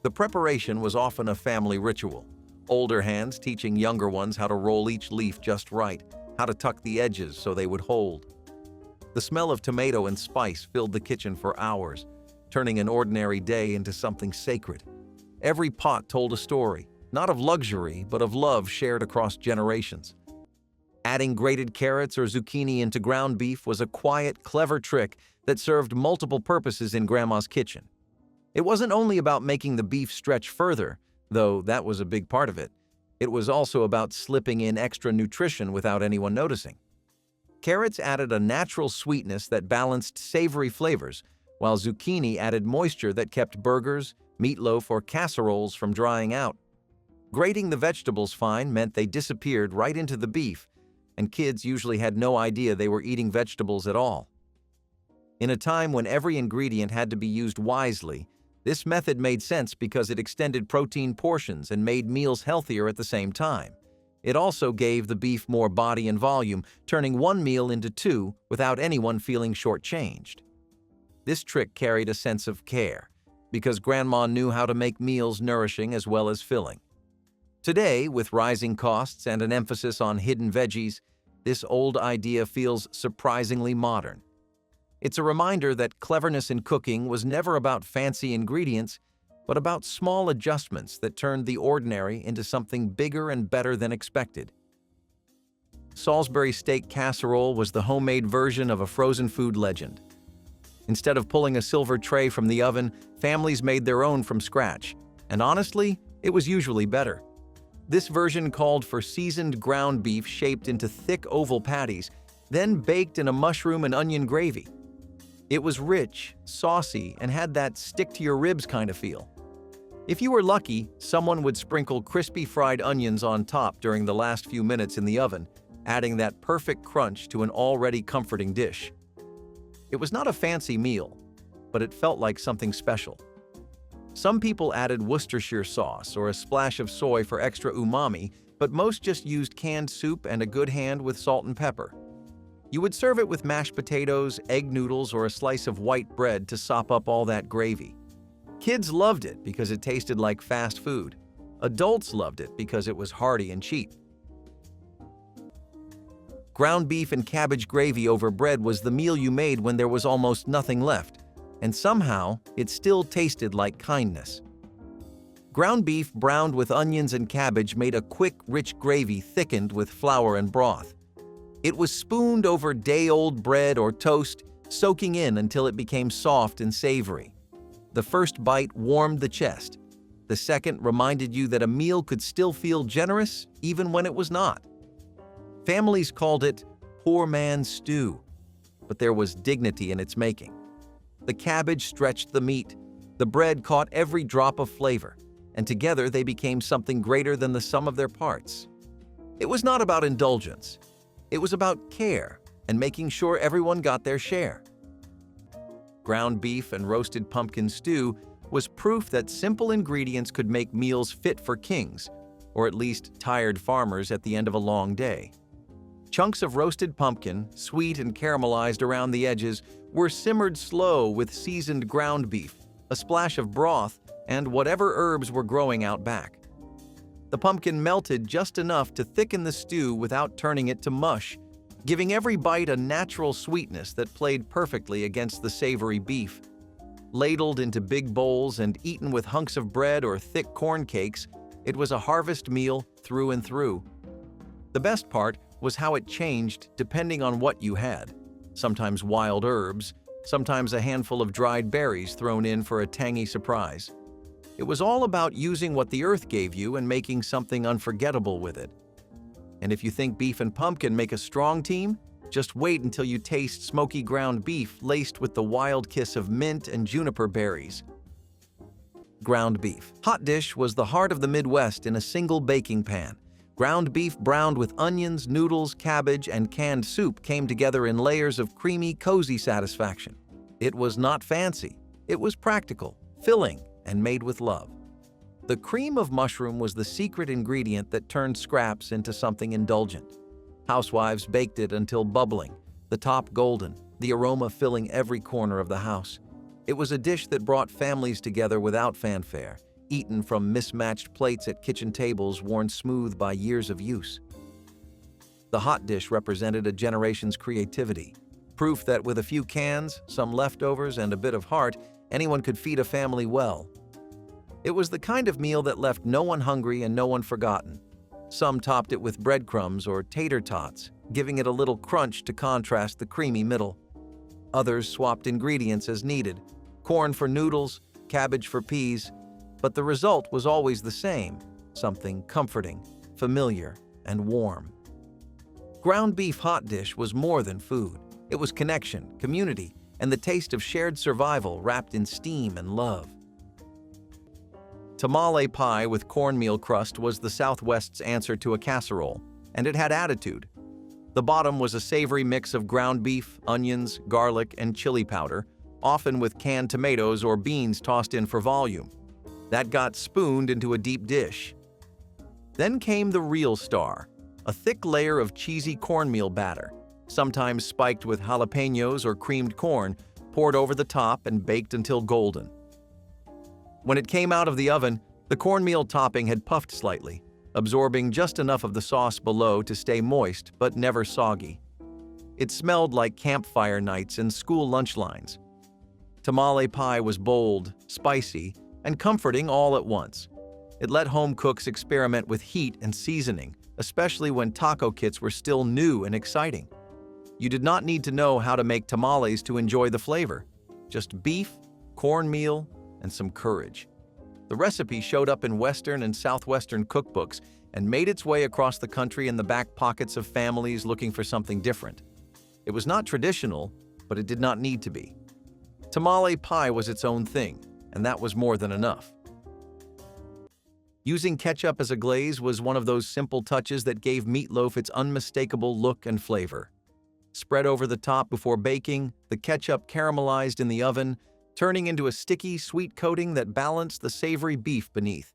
The preparation was often a family ritual, older hands teaching younger ones how to roll each leaf just right, how to tuck the edges so they would hold. The smell of tomato and spice filled the kitchen for hours, turning an ordinary day into something sacred. Every pot told a story, not of luxury, but of love shared across generations. Adding grated carrots or zucchini into ground beef was a quiet, clever trick that served multiple purposes in Grandma's kitchen. It wasn't only about making the beef stretch further, though that was a big part of it. It was also about slipping in extra nutrition without anyone noticing. Carrots added a natural sweetness that balanced savory flavors, while zucchini added moisture that kept burgers, meatloaf, or casseroles from drying out. Grating the vegetables fine meant they disappeared right into the beef, and kids usually had no idea they were eating vegetables at all. In a time when every ingredient had to be used wisely, this method made sense because it extended protein portions and made meals healthier at the same time. It also gave the beef more body and volume, turning one meal into two without anyone feeling shortchanged. This trick carried a sense of care, because Grandma knew how to make meals nourishing as well as filling. Today, with rising costs and an emphasis on hidden veggies, this old idea feels surprisingly modern. It's a reminder that cleverness in cooking was never about fancy ingredients, but about small adjustments that turned the ordinary into something bigger and better than expected. Salisbury steak casserole was the homemade version of a frozen food legend. Instead of pulling a silver tray from the oven, families made their own from scratch, and honestly, it was usually better. This version called for seasoned ground beef shaped into thick oval patties, then baked in a mushroom and onion gravy. It was rich, saucy, and had that stick-to-your-ribs kind of feel. If you were lucky, someone would sprinkle crispy fried onions on top during the last few minutes in the oven, adding that perfect crunch to an already comforting dish. It was not a fancy meal, but it felt like something special. Some people added Worcestershire sauce or a splash of soy for extra umami, but most just used canned soup and a good hand with salt and pepper. You would serve it with mashed potatoes, egg noodles, or a slice of white bread to sop up all that gravy. Kids loved it because it tasted like fast food. Adults loved it because it was hearty and cheap. Ground beef and cabbage gravy over bread was the meal you made when there was almost nothing left, and somehow it still tasted like kindness. Ground beef browned with onions and cabbage made a quick, rich gravy thickened with flour and broth. It was spooned over day-old bread or toast, soaking in until it became soft and savory. The first bite warmed the chest. The second reminded you that a meal could still feel generous even when it was not. Families called it poor man's stew, but there was dignity in its making. The cabbage stretched the meat, the bread caught every drop of flavor, and together they became something greater than the sum of their parts. It was not about indulgence. It was about care and making sure everyone got their share. Ground beef and roasted pumpkin stew was proof that simple ingredients could make meals fit for kings, or at least tired farmers at the end of a long day. Chunks of roasted pumpkin, sweet and caramelized around the edges, were simmered slow with seasoned ground beef, a splash of broth, and whatever herbs were growing out back. The pumpkin melted just enough to thicken the stew without turning it to mush, giving every bite a natural sweetness that played perfectly against the savory beef. Ladled into big bowls and eaten with hunks of bread or thick corn cakes, it was a harvest meal through and through. The best part was how it changed depending on what you had. Sometimes wild herbs, sometimes a handful of dried berries thrown in for a tangy surprise. It was all about using what the earth gave you and making something unforgettable with it. And if you think beef and pumpkin make a strong team, just wait until you taste smoky ground beef laced with the wild kiss of mint and juniper berries. Ground beef. Hot dish was the heart of the Midwest in a single baking pan. Ground beef browned with onions, noodles, cabbage, and canned soup came together in layers of creamy, cozy satisfaction. It was not fancy. It was practical, filling, and made with love. The cream of mushroom was the secret ingredient that turned scraps into something indulgent. Housewives baked it until bubbling, the top golden, the aroma filling every corner of the house. It was a dish that brought families together without fanfare, eaten from mismatched plates at kitchen tables worn smooth by years of use. The hot dish represented a generation's creativity, proof that with a few cans, some leftovers, and a bit of heart, anyone could feed a family well. It was the kind of meal that left no one hungry and no one forgotten. Some topped it with breadcrumbs or tater tots, giving it a little crunch to contrast the creamy middle. Others swapped ingredients as needed, corn for noodles, cabbage for peas, but the result was always the same, something comforting, familiar, and warm. Ground beef hot dish was more than food. It was connection, community, and the taste of shared survival wrapped in steam and love. Tamale pie with cornmeal crust was the Southwest's answer to a casserole, and it had attitude. The bottom was a savory mix of ground beef, onions, garlic, and chili powder, often with canned tomatoes or beans tossed in for volume. That got spooned into a deep dish. Then came the real star, a thick layer of cheesy cornmeal batter, sometimes spiked with jalapenos or creamed corn, poured over the top and baked until golden. When it came out of the oven, the cornmeal topping had puffed slightly, absorbing just enough of the sauce below to stay moist but never soggy. It smelled like campfire nights and school lunch lines. Tamale pie was bold, spicy, and comforting all at once. It let home cooks experiment with heat and seasoning, especially when taco kits were still new and exciting. You did not need to know how to make tamales to enjoy the flavor. Just beef, cornmeal, and some courage. The recipe showed up in Western and Southwestern cookbooks and made its way across the country in the back pockets of families looking for something different. It was not traditional, but it did not need to be. Tamale pie was its own thing, and that was more than enough. Using ketchup as a glaze was one of those simple touches that gave meatloaf its unmistakable look and flavor. Spread over the top before baking, the ketchup caramelized in the oven, turning into a sticky, sweet coating that balanced the savory beef beneath.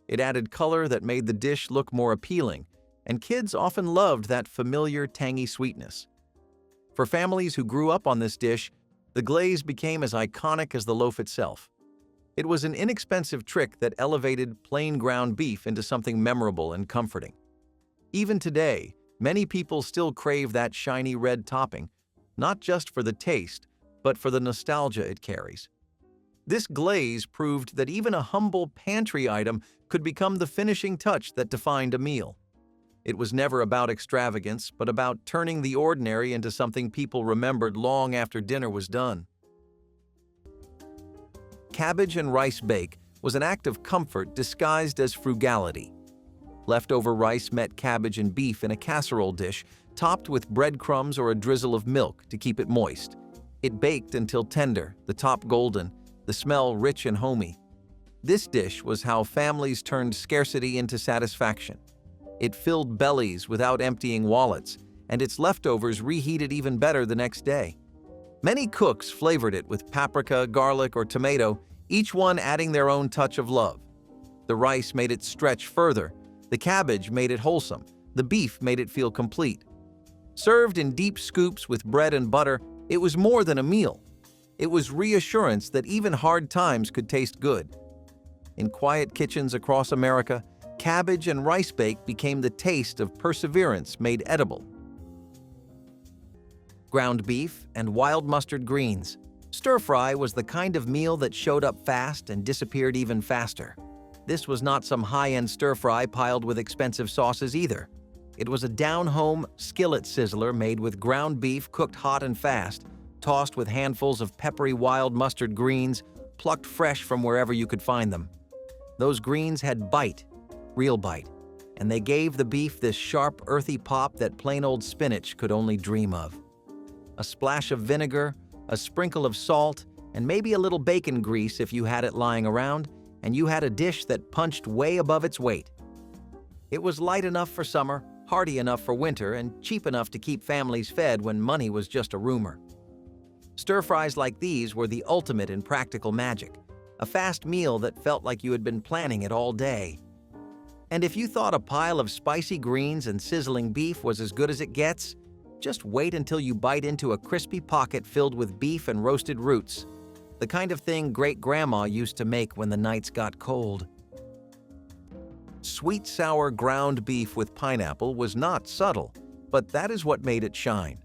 It added color that made the dish look more appealing, and kids often loved that familiar, tangy sweetness. For families who grew up on this dish, the glaze became as iconic as the loaf itself. It was an inexpensive trick that elevated plain ground beef into something memorable and comforting. Even today, many people still crave that shiny red topping, not just for the taste, but for the nostalgia it carries. This glaze proved that even a humble pantry item could become the finishing touch that defined a meal. It was never about extravagance, but about turning the ordinary into something people remembered long after dinner was done. Cabbage and rice bake was an act of comfort disguised as frugality. Leftover rice met cabbage and beef in a casserole dish, topped with breadcrumbs or a drizzle of milk to keep it moist. It baked until tender, the top golden, the smell rich and homey. This dish was how families turned scarcity into satisfaction. It filled bellies without emptying wallets, and its leftovers reheated even better the next day. Many cooks flavored it with paprika, garlic, or tomato, each one adding their own touch of love. The rice made it stretch further, the cabbage made it wholesome, the beef made it feel complete. Served in deep scoops with bread and butter, it was more than a meal. It was reassurance that even hard times could taste good. In quiet kitchens across America, cabbage and rice bake became the taste of perseverance made edible. Ground beef and wild mustard greens. Stir-fry was the kind of meal that showed up fast and disappeared even faster. This was not some high-end stir-fry piled with expensive sauces either. It was a down-home skillet sizzler made with ground beef cooked hot and fast, tossed with handfuls of peppery wild mustard greens, plucked fresh from wherever you could find them. Those greens had bite, real bite, and they gave the beef this sharp, earthy pop that plain old spinach could only dream of. A splash of vinegar, a sprinkle of salt, and maybe a little bacon grease if you had it lying around, and you had a dish that punched way above its weight. It was light enough for summer, hearty enough for winter, and cheap enough to keep families fed when money was just a rumor. Stir-fries like these were the ultimate in practical magic, a fast meal that felt like you had been planning it all day. And if you thought a pile of spicy greens and sizzling beef was as good as it gets, just wait until you bite into a crispy pocket filled with beef and roasted roots, the kind of thing Great-Grandma used to make when the nights got cold. Sweet sour ground beef with pineapple was not subtle, but that is what made it shine.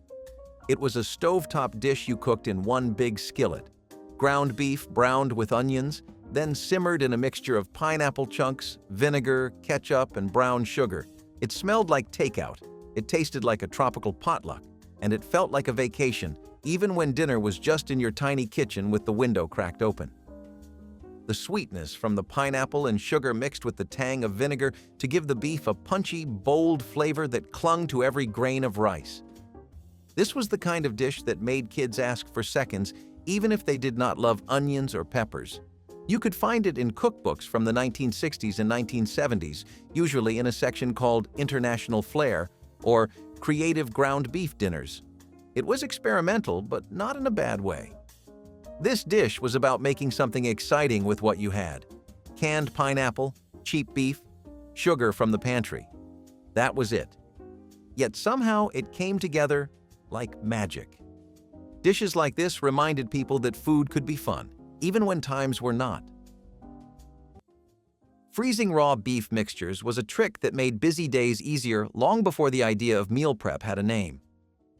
It was a stovetop dish you cooked in one big skillet. Ground beef browned with onions, then simmered in a mixture of pineapple chunks, vinegar, ketchup, and brown sugar. It smelled like takeout, it tasted like a tropical potluck, and it felt like a vacation, even when dinner was just in your tiny kitchen with the window cracked open. The sweetness from the pineapple and sugar mixed with the tang of vinegar to give the beef a punchy, bold flavor that clung to every grain of rice. This was the kind of dish that made kids ask for seconds, even if they did not love onions or peppers. You could find it in cookbooks from the 1960s and 1970s, usually in a section called International Flair or Creative Ground Beef Dinners. It was experimental, but not in a bad way. This dish was about making something exciting with what you had. Canned pineapple, cheap beef, sugar from the pantry. That was it. Yet somehow it came together like magic. Dishes like this reminded people that food could be fun, even when times were not. Freezing raw beef mixtures was a trick that made busy days easier long before the idea of meal prep had a name.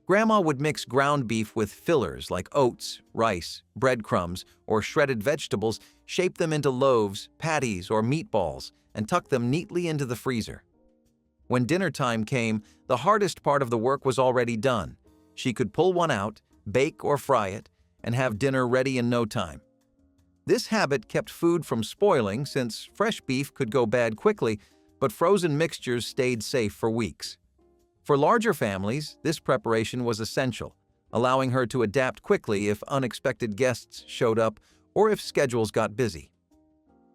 Grandma would mix ground beef with fillers like oats, rice, breadcrumbs, or shredded vegetables, shape them into loaves, patties, or meatballs, and tuck them neatly into the freezer. When dinner time came, the hardest part of the work was already done. She could pull one out, bake or fry it, and have dinner ready in no time. This habit kept food from spoiling since fresh beef could go bad quickly, but frozen mixtures stayed safe for weeks. For larger families, this preparation was essential, allowing her to adapt quickly if unexpected guests showed up or if schedules got busy.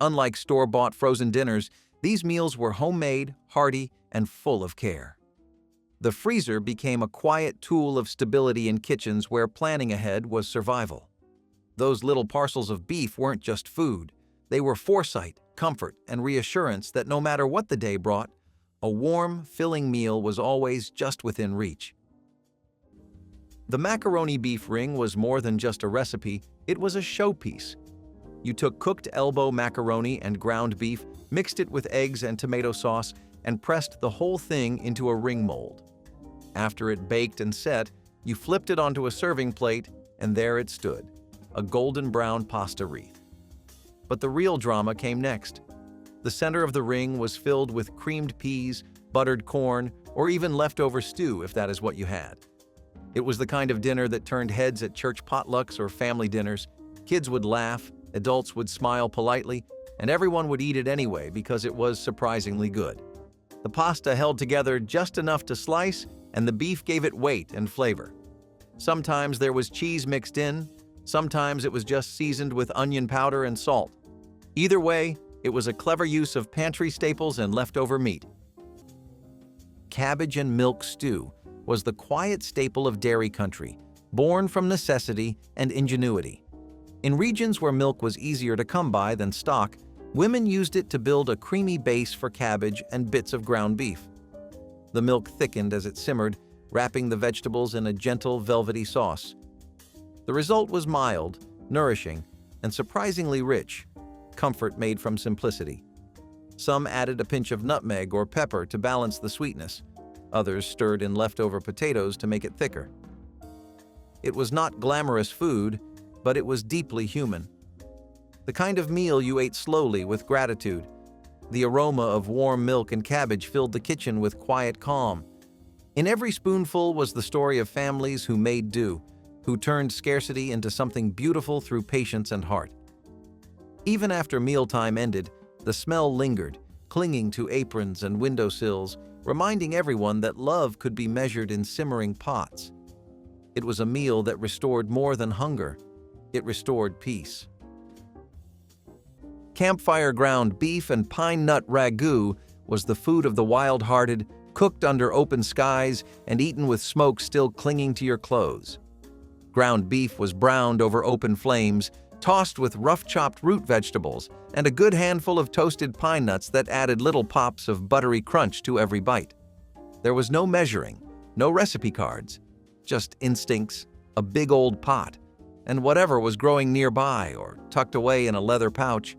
Unlike store-bought frozen dinners, these meals were homemade, hearty, and full of care. The freezer became a quiet tool of stability in kitchens where planning ahead was survival. Those little parcels of beef weren't just food. They were foresight, comfort, and reassurance that no matter what the day brought, a warm, filling meal was always just within reach. The macaroni beef ring was more than just a recipe, it was a showpiece. You took cooked elbow macaroni and ground beef, mixed it with eggs and tomato sauce, and pressed the whole thing into a ring mold. After it baked and set, you flipped it onto a serving plate, and there it stood, a golden brown pasta wreath. But the real drama came next. The center of the ring was filled with creamed peas, buttered corn, or even leftover stew if that is what you had. It was the kind of dinner that turned heads at church potlucks or family dinners. Kids would laugh, adults would smile politely, and everyone would eat it anyway because it was surprisingly good. The pasta held together just enough to slice, and the beef gave it weight and flavor. Sometimes there was cheese mixed in, sometimes it was just seasoned with onion powder and salt. Either way, it was a clever use of pantry staples and leftover meat. Cabbage and milk stew was the quiet staple of dairy country, born from necessity and ingenuity. In regions where milk was easier to come by than stock, women used it to build a creamy base for cabbage and bits of ground beef. The milk thickened as it simmered, wrapping the vegetables in a gentle, velvety sauce. The result was mild, nourishing, and surprisingly rich, comfort made from simplicity. Some added a pinch of nutmeg or pepper to balance the sweetness. Others stirred in leftover potatoes to make it thicker. It was not glamorous food, but it was deeply human. The kind of meal you ate slowly with gratitude. The aroma of warm milk and cabbage filled the kitchen with quiet calm. In every spoonful was the story of families who made do, who turned scarcity into something beautiful through patience and heart. Even after mealtime ended, the smell lingered, clinging to aprons and windowsills, reminding everyone that love could be measured in simmering pots. It was a meal that restored more than hunger. It restored peace. Campfire ground beef and pine nut ragu was the food of the wild-hearted, cooked under open skies and eaten with smoke still clinging to your clothes. Ground beef was browned over open flames, tossed with rough-chopped root vegetables, and a good handful of toasted pine nuts that added little pops of buttery crunch to every bite. There was no measuring, no recipe cards, just instincts, a big old pot, and whatever was growing nearby or tucked away in a leather pouch.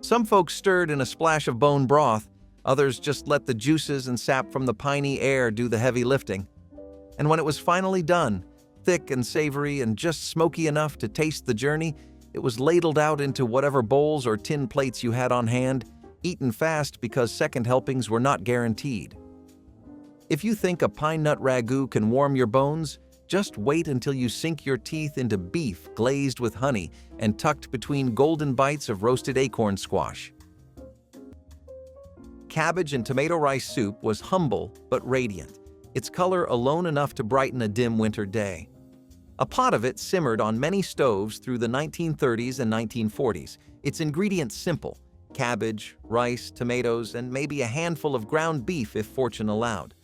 Some folks stirred in a splash of bone broth, others just let the juices and sap from the piney air do the heavy lifting. And when it was finally done, thick and savory and just smoky enough to taste the journey, it was ladled out into whatever bowls or tin plates you had on hand, eaten fast because second helpings were not guaranteed. If you think a pine nut ragu can warm your bones, just wait until you sink your teeth into beef glazed with honey and tucked between golden bites of roasted acorn squash. Cabbage and tomato rice soup was humble but radiant, its color alone enough to brighten a dim winter day. A pot of it simmered on many stoves through the 1930s and 1940s, its ingredients simple: cabbage, rice, tomatoes, and maybe a handful of ground beef if fortune allowed.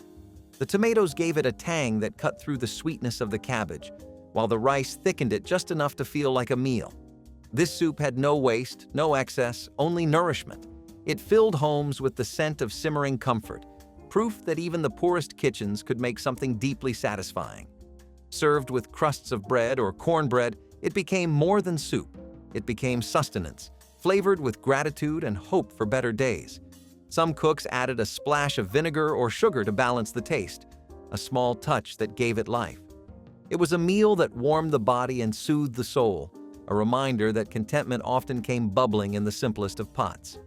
The tomatoes gave it a tang that cut through the sweetness of the cabbage, while the rice thickened it just enough to feel like a meal. This soup had no waste, no excess, only nourishment. It filled homes with the scent of simmering comfort, proof that even the poorest kitchens could make something deeply satisfying. Served with crusts of bread or cornbread, it became more than soup. It became sustenance, flavored with gratitude and hope for better days. Some cooks added a splash of vinegar or sugar to balance the taste, a small touch that gave it life. It was a meal that warmed the body and soothed the soul, a reminder that contentment often came bubbling in the simplest of pots.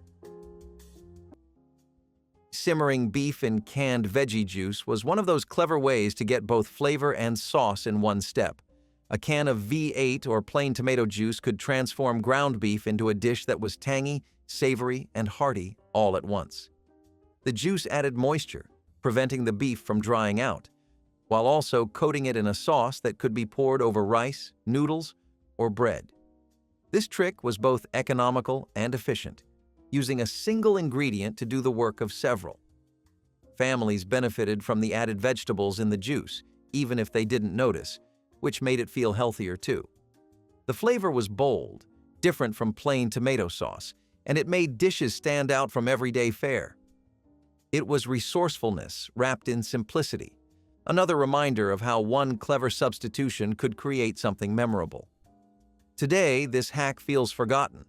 Simmering beef in canned veggie juice was one of those clever ways to get both flavor and sauce in one step. A can of V8 or plain tomato juice could transform ground beef into a dish that was tangy, savory, and hearty all at once. The juice added moisture, preventing the beef from drying out, while also coating it in a sauce that could be poured over rice, noodles, or bread. This trick was both economical and efficient, using a single ingredient to do the work of several. Families benefited from the added vegetables in the juice, even if they didn't notice, which made it feel healthier too. The flavor was bold, different from plain tomato sauce, and it made dishes stand out from everyday fare. It was resourcefulness wrapped in simplicity, another reminder of how one clever substitution could create something memorable. Today, this hack feels forgotten,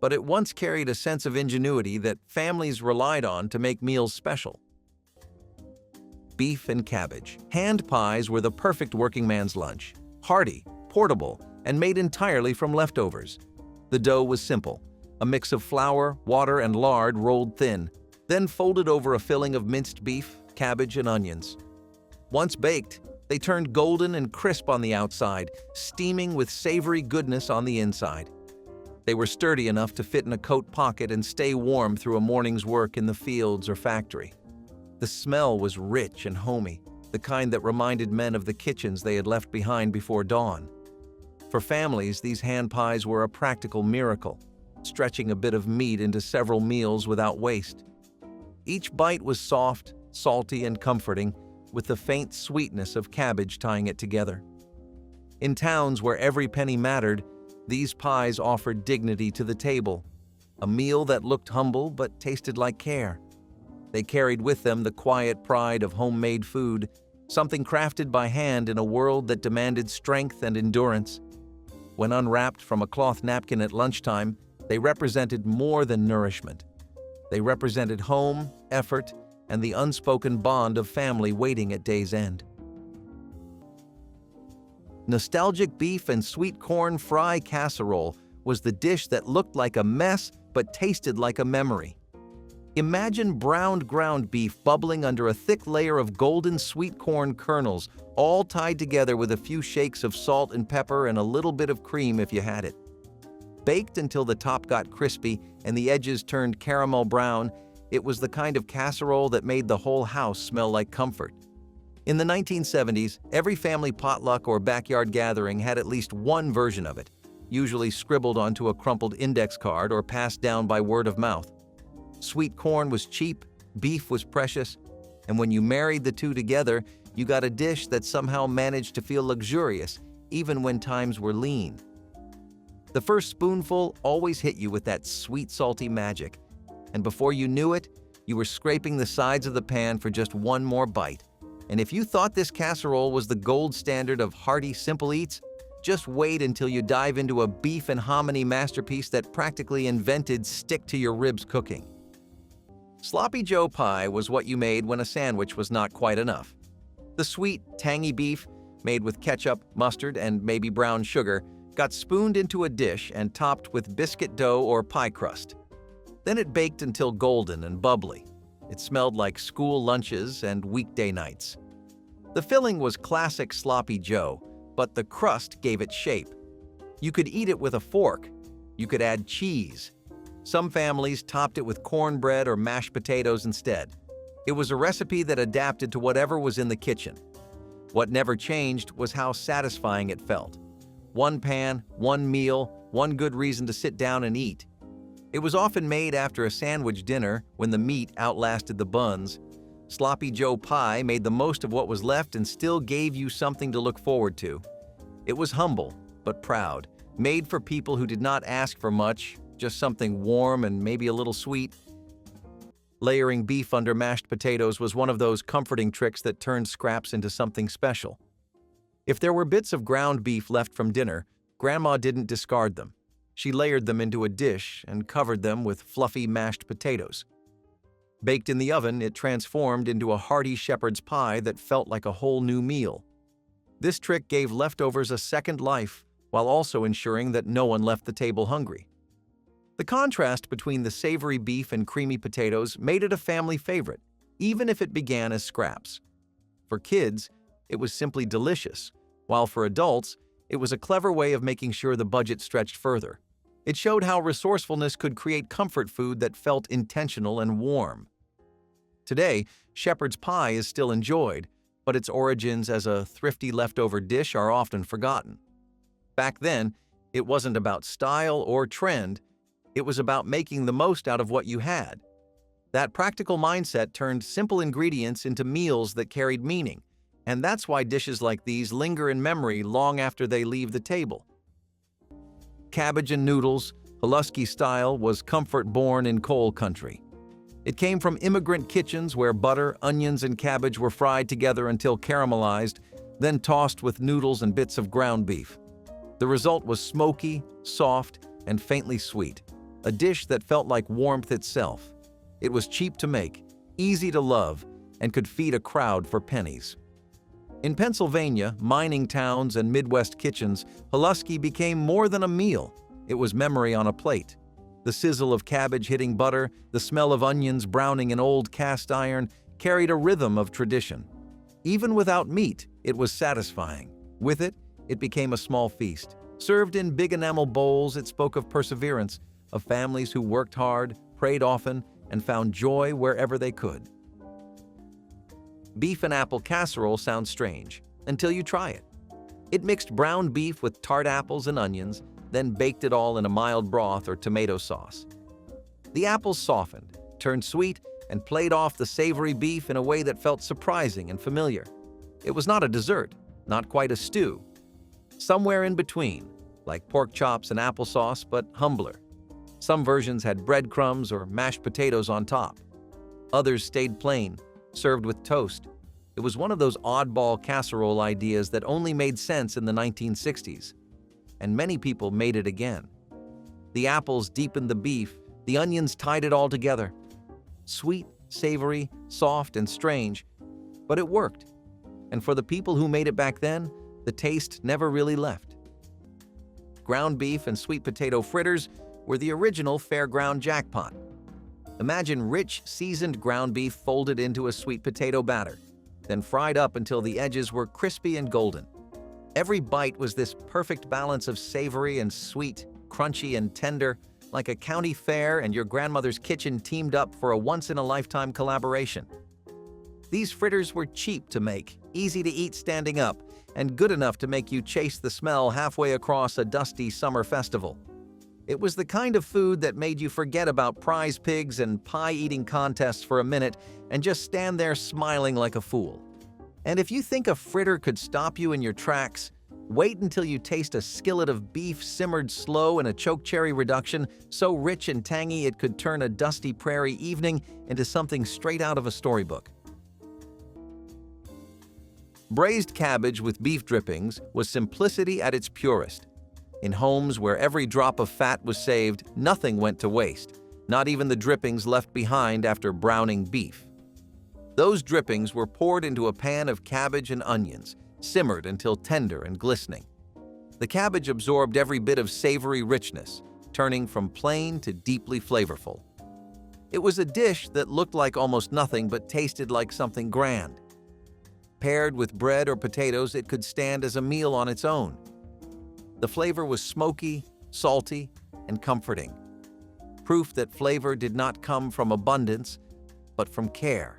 but it once carried a sense of ingenuity that families relied on to make meals special. Beef and cabbage. Hand pies were the perfect working man's lunch, hearty, portable, and made entirely from leftovers. The dough was simple, a mix of flour, water, and lard rolled thin, then folded over a filling of minced beef, cabbage, and onions. Once baked, they turned golden and crisp on the outside, steaming with savory goodness on the inside. They were sturdy enough to fit in a coat pocket and stay warm through a morning's work in the fields or factory. The smell was rich and homey, the kind that reminded men of the kitchens they had left behind before dawn. For families, these hand pies were a practical miracle, stretching a bit of meat into several meals without waste. Each bite was soft, salty, and comforting, with the faint sweetness of cabbage tying it together. In towns where every penny mattered, these pies offered dignity to the table, a meal that looked humble but tasted like care. They carried with them the quiet pride of homemade food, something crafted by hand in a world that demanded strength and endurance. When unwrapped from a cloth napkin at lunchtime, they represented more than nourishment. They represented home, effort, and the unspoken bond of family waiting at day's end. Nostalgic beef and sweet corn fry casserole was the dish that looked like a mess but tasted like a memory. Imagine browned ground beef bubbling under a thick layer of golden sweet corn kernels, all tied together with a few shakes of salt and pepper and a little bit of cream if you had it. Baked until the top got crispy and the edges turned caramel brown, it was the kind of casserole that made the whole house smell like comfort. In the 1970s, every family potluck or backyard gathering had at least one version of it, usually scribbled onto a crumpled index card or passed down by word of mouth. Sweet corn was cheap, beef was precious, and when you married the two together, you got a dish that somehow managed to feel luxurious, even when times were lean. The first spoonful always hit you with that sweet, salty magic, and before you knew it, you were scraping the sides of the pan for just one more bite. And if you thought this casserole was the gold standard of hearty, simple eats, just wait until you dive into a beef and hominy masterpiece that practically invented stick-to-your-ribs cooking. Sloppy Joe pie was what you made when a sandwich was not quite enough. The sweet, tangy beef, made with ketchup, mustard, and maybe brown sugar, got spooned into a dish and topped with biscuit dough or pie crust. Then it baked until golden and bubbly. It smelled like school lunches and weekday nights. The filling was classic Sloppy Joe, but the crust gave it shape. You could eat it with a fork. You could add cheese. Some families topped it with cornbread or mashed potatoes instead. It was a recipe that adapted to whatever was in the kitchen. What never changed was how satisfying it felt. One pan, one meal, one good reason to sit down and eat. It was often made after a sandwich dinner when the meat outlasted the buns. Sloppy Joe pie made the most of what was left and still gave you something to look forward to. It was humble, but proud, made for people who did not ask for much, just something warm and maybe a little sweet. Layering beef under mashed potatoes was one of those comforting tricks that turned scraps into something special. If there were bits of ground beef left from dinner, Grandma didn't discard them. She layered them into a dish and covered them with fluffy mashed potatoes. Baked in the oven, it transformed into a hearty shepherd's pie that felt like a whole new meal. This trick gave leftovers a second life, while also ensuring that no one left the table hungry. The contrast between the savory beef and creamy potatoes made it a family favorite, even if it began as scraps. For kids, it was simply delicious, while for adults, it was a clever way of making sure the budget stretched further. It showed how resourcefulness could create comfort food that felt intentional and warm. Today, shepherd's pie is still enjoyed, but its origins as a thrifty leftover dish are often forgotten. Back then, it wasn't about style or trend, it was about making the most out of what you had. That practical mindset turned simple ingredients into meals that carried meaning, and that's why dishes like these linger in memory long after they leave the table. Cabbage and noodles, Pulaski style, was comfort born in coal country. It came from immigrant kitchens where butter, onions, and cabbage were fried together until caramelized, then tossed with noodles and bits of ground beef. The result was smoky, soft, and faintly sweet, a dish that felt like warmth itself. It was cheap to make, easy to love, and could feed a crowd for pennies. In Pennsylvania, mining towns, and Midwest kitchens, Pulaski became more than a meal. It was memory on a plate. The sizzle of cabbage hitting butter, the smell of onions browning in old cast iron carried a rhythm of tradition. Even without meat, it was satisfying. With it, it became a small feast. Served in big enamel bowls, it spoke of perseverance, of families who worked hard, prayed often, and found joy wherever they could. Beef and apple casserole sounds strange until you try it. It mixed brown beef with tart apples and onions, then baked it all in a mild broth or tomato sauce. The apples softened, turned sweet, and played off the savory beef in a way that felt surprising and familiar. It was not a dessert, not quite a stew. Somewhere in between, like pork chops and applesauce, but humbler. Some versions had breadcrumbs or mashed potatoes on top. Others stayed plain, served with toast. It was one of those oddball casserole ideas that only made sense in the 1960s. And many people made it again. The apples deepened the beef, the onions tied it all together. Sweet, savory, soft, and strange, but it worked. And for the people who made it back then, the taste never really left. Ground beef and sweet potato fritters were the original fairground jackpot. Imagine rich, seasoned ground beef folded into a sweet potato batter, then fried up until the edges were crispy and golden. Every bite was this perfect balance of savory and sweet, crunchy and tender, like a county fair and your grandmother's kitchen teamed up for a once-in-a-lifetime collaboration. These fritters were cheap to make, easy to eat standing up, and good enough to make you chase the smell halfway across a dusty summer festival. It was the kind of food that made you forget about prize pigs and pie-eating contests for a minute and just stand there smiling like a fool. And if you think a fritter could stop you in your tracks, wait until you taste a skillet of beef simmered slow in a chokecherry reduction so rich and tangy it could turn a dusty prairie evening into something straight out of a storybook. Braised cabbage with beef drippings was simplicity at its purest. In homes where every drop of fat was saved, nothing went to waste, not even the drippings left behind after browning beef. Those drippings were poured into a pan of cabbage and onions, simmered until tender and glistening. The cabbage absorbed every bit of savory richness, turning from plain to deeply flavorful. It was a dish that looked like almost nothing but tasted like something grand. Paired with bread or potatoes, it could stand as a meal on its own. The flavor was smoky, salty, and comforting. Proof that flavor did not come from abundance, but from care.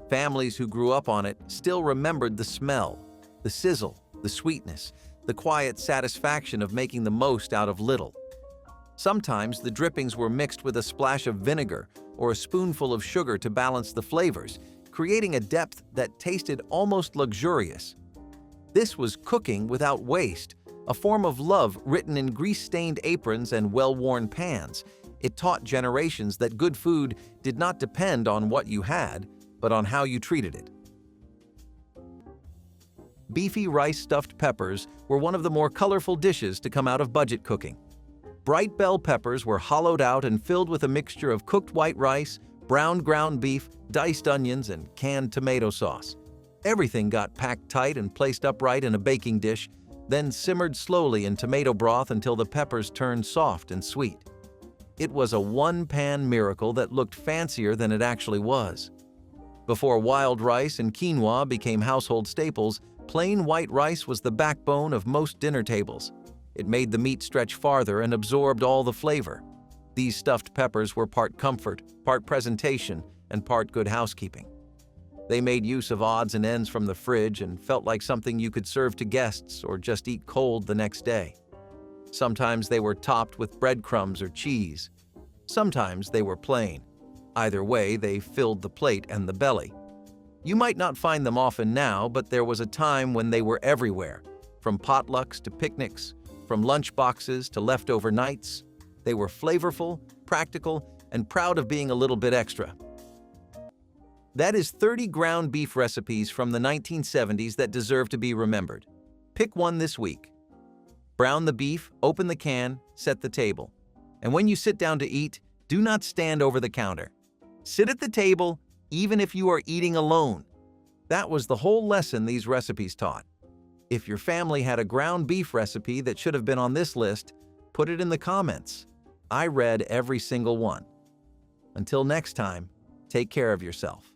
Families who grew up on it still remembered the smell, the sizzle, the sweetness, the quiet satisfaction of making the most out of little. Sometimes the drippings were mixed with a splash of vinegar or a spoonful of sugar to balance the flavors, creating a depth that tasted almost luxurious. This was cooking without waste, a form of love written in grease-stained aprons and well-worn pans. It taught generations that good food did not depend on what you had, but on how you treated it. Beefy rice-stuffed peppers were one of the more colorful dishes to come out of budget cooking. Bright bell peppers were hollowed out and filled with a mixture of cooked white rice, browned ground beef, diced onions, and canned tomato sauce. Everything got packed tight and placed upright in a baking dish, then simmered slowly in tomato broth until the peppers turned soft and sweet. It was a one-pan miracle that looked fancier than it actually was. Before wild rice and quinoa became household staples, plain white rice was the backbone of most dinner tables. It made the meat stretch farther and absorbed all the flavor. These stuffed peppers were part comfort, part presentation, and part good housekeeping. They made use of odds and ends from the fridge and felt like something you could serve to guests or just eat cold the next day. Sometimes they were topped with breadcrumbs or cheese. Sometimes they were plain. Either way, they filled the plate and the belly. You might not find them often now, but there was a time when they were everywhere. From potlucks to picnics, from lunch boxes to leftover nights, they were flavorful, practical, and proud of being a little bit extra. That is 30 ground beef recipes from the 1970s that deserve to be remembered. Pick one this week. Brown the beef, open the can, set the table. And when you sit down to eat, do not stand over the counter. Sit at the table, even if you are eating alone. That was the whole lesson these recipes taught. If your family had a ground beef recipe that should have been on this list, put it in the comments. I read every single one. Until next time, take care of yourself.